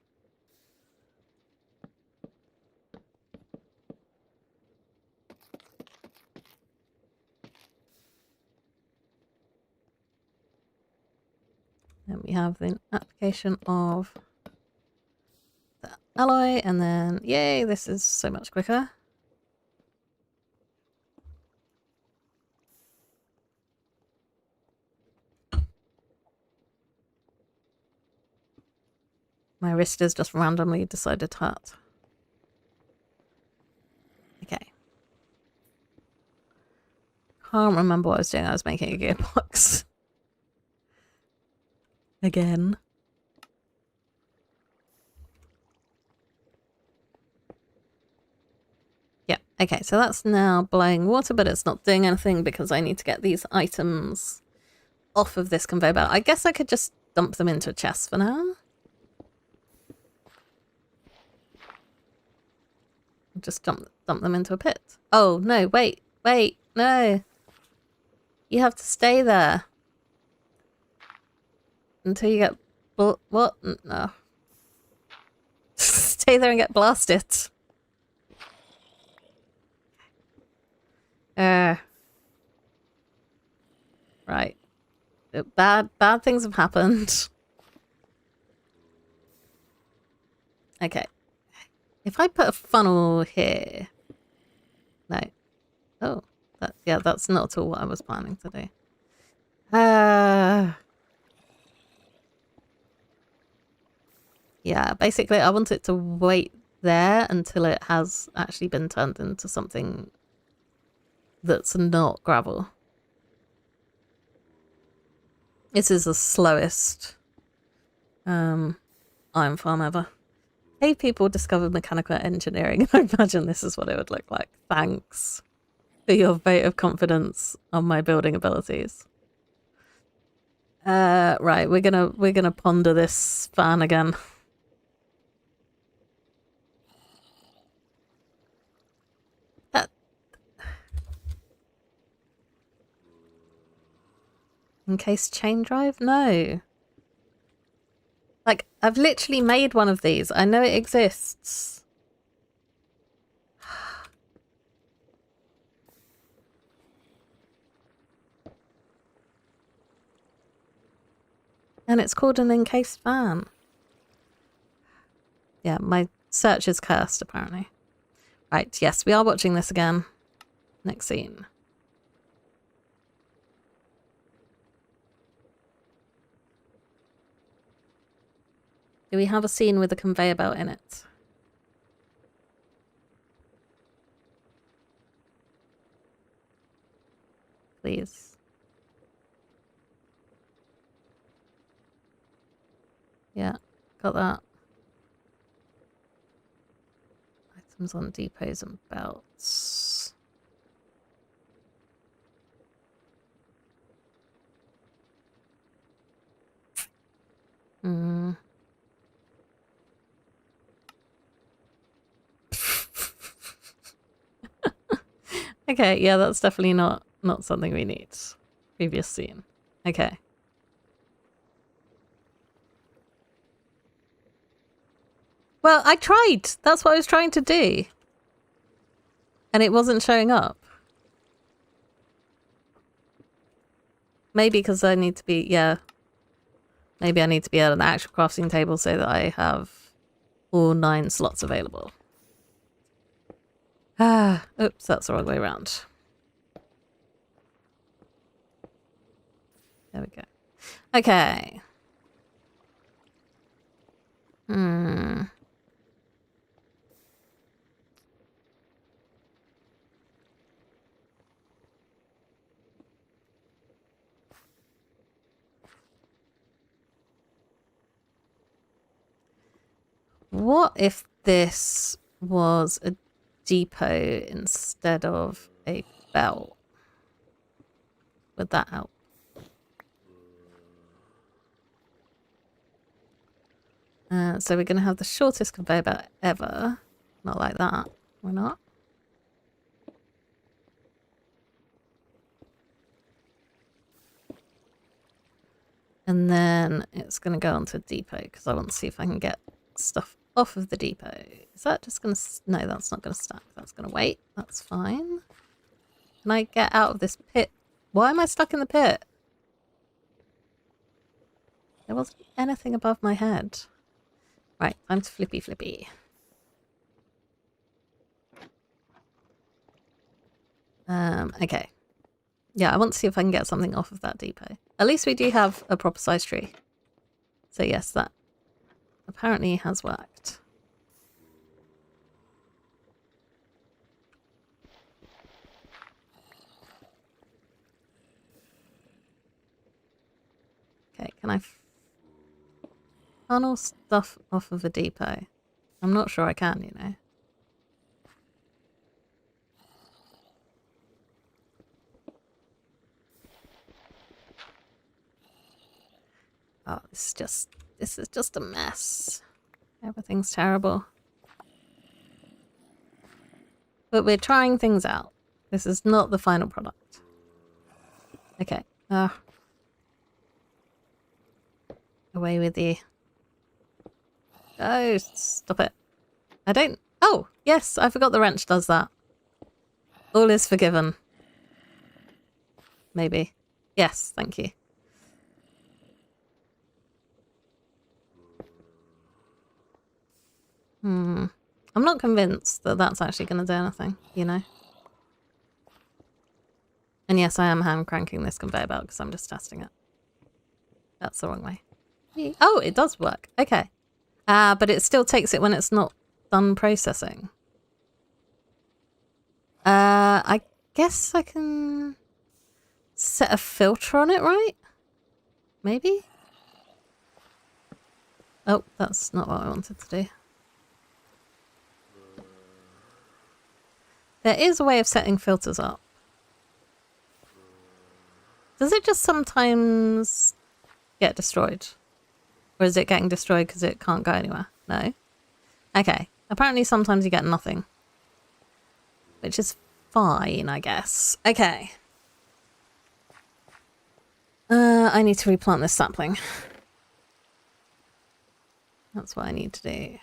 Then we have the application of the alloy, and then yay, this is so much quicker. My wrist has just randomly decided to hurt. Okay. Can't remember what I was doing. I was making a gearbox. Again. Yeah, okay, so that's now blowing water, but it's not doing anything because I need to get these items off of this conveyor belt. I guess I could just dump them into a chest for now. Just dump them into a pit. Oh, no, wait, no. You have to stay there. Until you get... What? No. Stay there and get blasted. Right. Bad things have happened. Okay. If I put a funnel here... No. Oh. That's not at all what I was planning to do. Yeah, basically I want it to wait there until it has actually been turned into something that's not gravel. This is the slowest iron farm ever. Hey, people discovered mechanical engineering. I imagine this is what it would look like. Thanks for your vote of confidence on my building abilities. Right, we're gonna ponder this fan again. That encased chain drive? No. Like, I've literally made one of these. I know it exists. And it's called an encased fan. Yeah, my search is cursed, apparently. Right, yes, we are watching this again. Next scene. Do we have a scene with a conveyor belt in it? Please. Yeah, got that. Items on depots and belts. Hmm. Okay, yeah, that's definitely not something we need. Previous scene. Okay. Well, I tried. That's what I was trying to do. And it wasn't showing up. Maybe because I need to be, yeah. Maybe I need to be at an actual crafting table so that I have all 9 slots available. Oops, that's the wrong way around. There we go. Okay. What if this was a depot instead of a belt? Would that help? So we're going to have the shortest conveyor belt ever. Not like that. We're not. And then it's going to go onto a depot because I want to see if I can get stuff off of the depot. Is that just going to... No, that's not going to stack. That's going to wait. That's fine. Can I get out of this pit? Why am I stuck in the pit? There wasn't anything above my head. Right, time to flippy. Okay. Yeah, I want to see if I can get something off of that depot. At least we do have a proper size tree. So yes, that apparently has worked. Okay, can I funnel stuff off of a depot? I'm not sure I can, you know. Oh, this is just a mess. Everything's terrible. But we're trying things out. This is not the final product. Okay. Away with you. Oh, stop it. I don't... Oh, yes, I forgot the wrench does that. All is forgiven. Maybe. Yes, thank you. I'm not convinced that that's actually going to do anything, you know? And yes, I am hand cranking this conveyor belt because I'm just testing it. That's the wrong way. Oh, it does work. Okay. But it still takes it when it's not done processing. I guess I can set a filter on it, right? Maybe? Oh, that's not what I wanted to do. There is a way of setting filters up. Does it just sometimes get destroyed? Or is it getting destroyed because it can't go anywhere? No? Okay. Apparently sometimes you get nothing. Which is fine, I guess. Okay. I need to replant this sapling. That's what I need to do.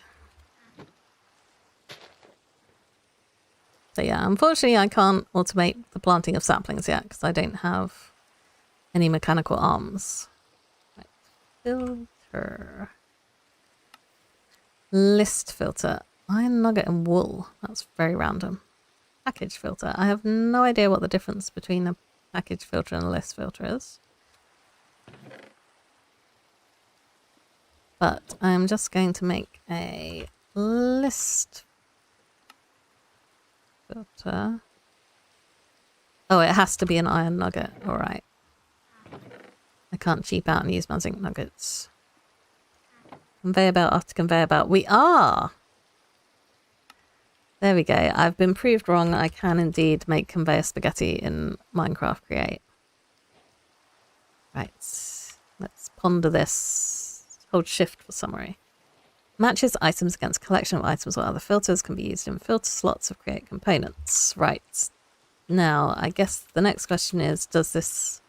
So yeah, unfortunately I can't automate the planting of saplings yet because I don't have any mechanical arms. Right. Filter. List filter. Iron nugget and wool. That's very random. Package filter. I have no idea what the difference between a package filter and a list filter is. But I'm just going to make a list filter. Oh, it has to be an iron nugget. All right. I can't cheap out and use my zinc nuggets. Conveyor belt after conveyor belt. We are! There we go. I've been proved wrong. I can indeed make conveyor spaghetti in Minecraft Create. Right. Let's ponder this. Hold shift for summary. Matches items against collection of items while other filters can be used in filter slots of create components. Right. Now, I guess the next question is, does this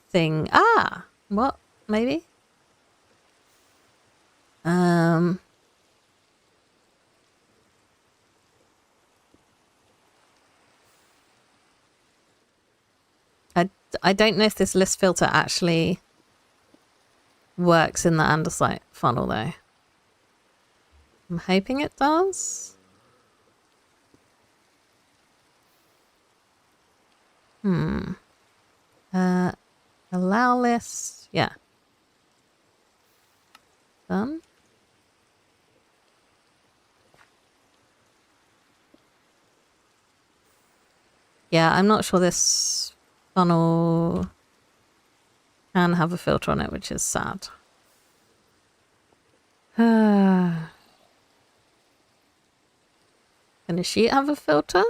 thing... Ah! What? Maybe? I don't know if this list filter actually works in the andesite funnel though. I'm hoping it does. Allow list. Yeah. Done. Yeah, I'm not sure this funnel can have a filter on it, which is sad. Can a sheet have a filter?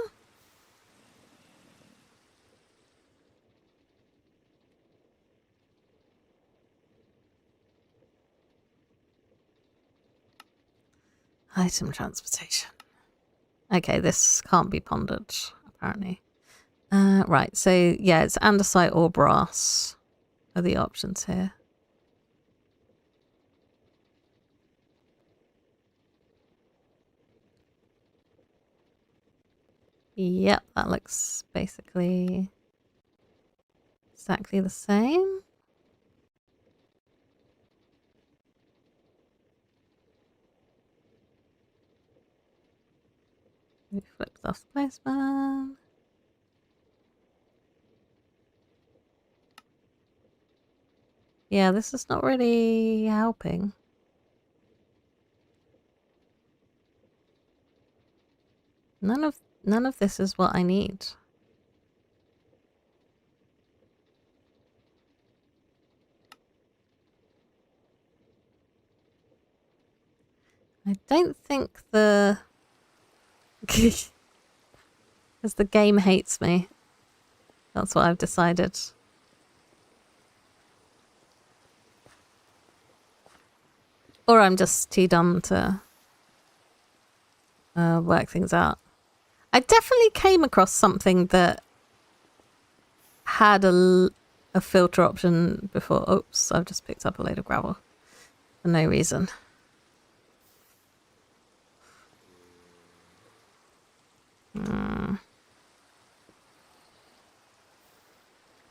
Item transportation. Okay, this can't be pondered, apparently. Right, so yeah, it's andesite or brass are the options here. Yep, that looks basically exactly the same. We flipped off the placement. Yeah, this is not really helping. None of this is what I need. I don't think the... Because the game hates me. That's what I've decided. Or I'm just too dumb to work things out. I definitely came across something that had a filter option before. Oops, I've just picked up a load of gravel for no reason.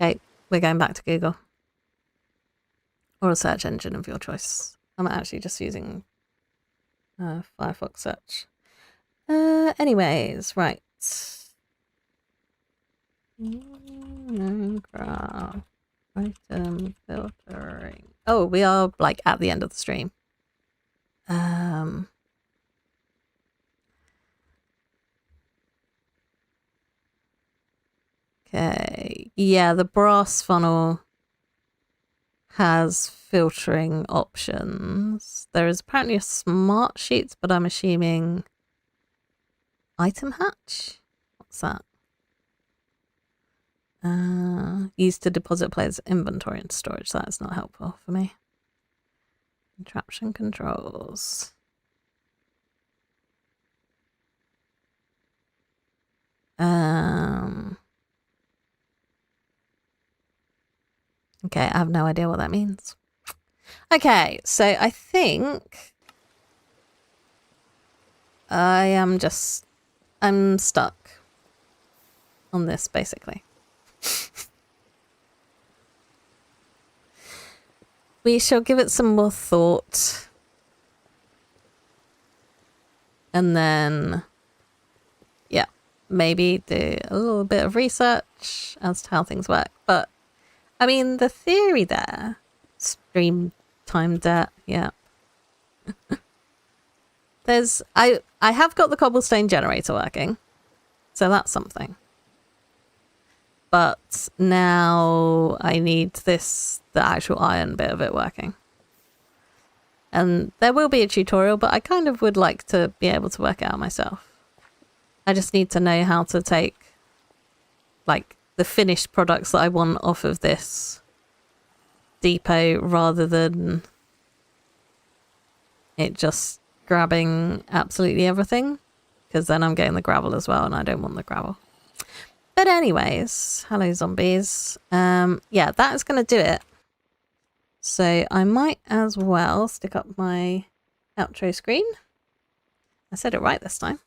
Okay, we're going back to Google. Or a search engine of your choice. I'm actually just using Firefox search. Anyways, right. Minecraft item filtering. Oh, we are like at the end of the stream. Okay. Yeah, the brass funnel has filtering options. There is apparently a smart sheets, but I'm assuming item hatch? What's that? Used to deposit players' inventory into storage. That's not helpful for me. Contraption controls. Okay, I have no idea what that means. Okay, so I think I'm stuck on this basically. We shall give it some more thought. And then, yeah, maybe do a little bit of research as to how things work. But, I mean, the theory there, stream time debt, yeah. I have got the cobblestone generator working. So that's something. But now I need the actual iron bit of it working. And there will be a tutorial, but I kind of would like to be able to work it out myself. I just need to know how to take like the finished products that I want off of this depot rather than it just grabbing absolutely everything, because then I'm getting the gravel as well and I don't want the gravel. But anyways, hello zombies. Yeah, that is going to do it. So I might as well stick up my outro screen. I said it right this time.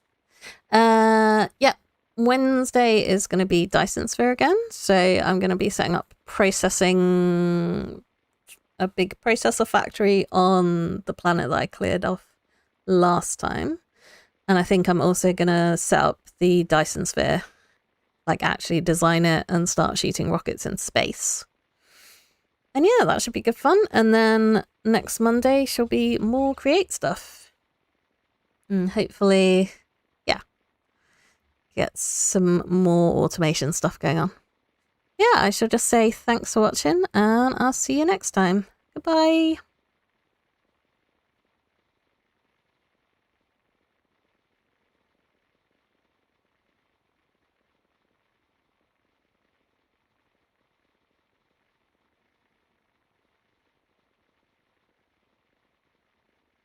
Yeah, Wednesday is going to be Dyson Sphere again. So I'm going to be setting up a big processor factory on the planet that I cleared off last time. And I think I'm also going to set up the Dyson Sphere, like actually design it and start shooting rockets in space. And yeah, that should be good fun. And then next Monday shall be more create stuff. And hopefully, yeah, get some more automation stuff going on. Yeah, I shall just say thanks for watching and I'll see you next time. Goodbye.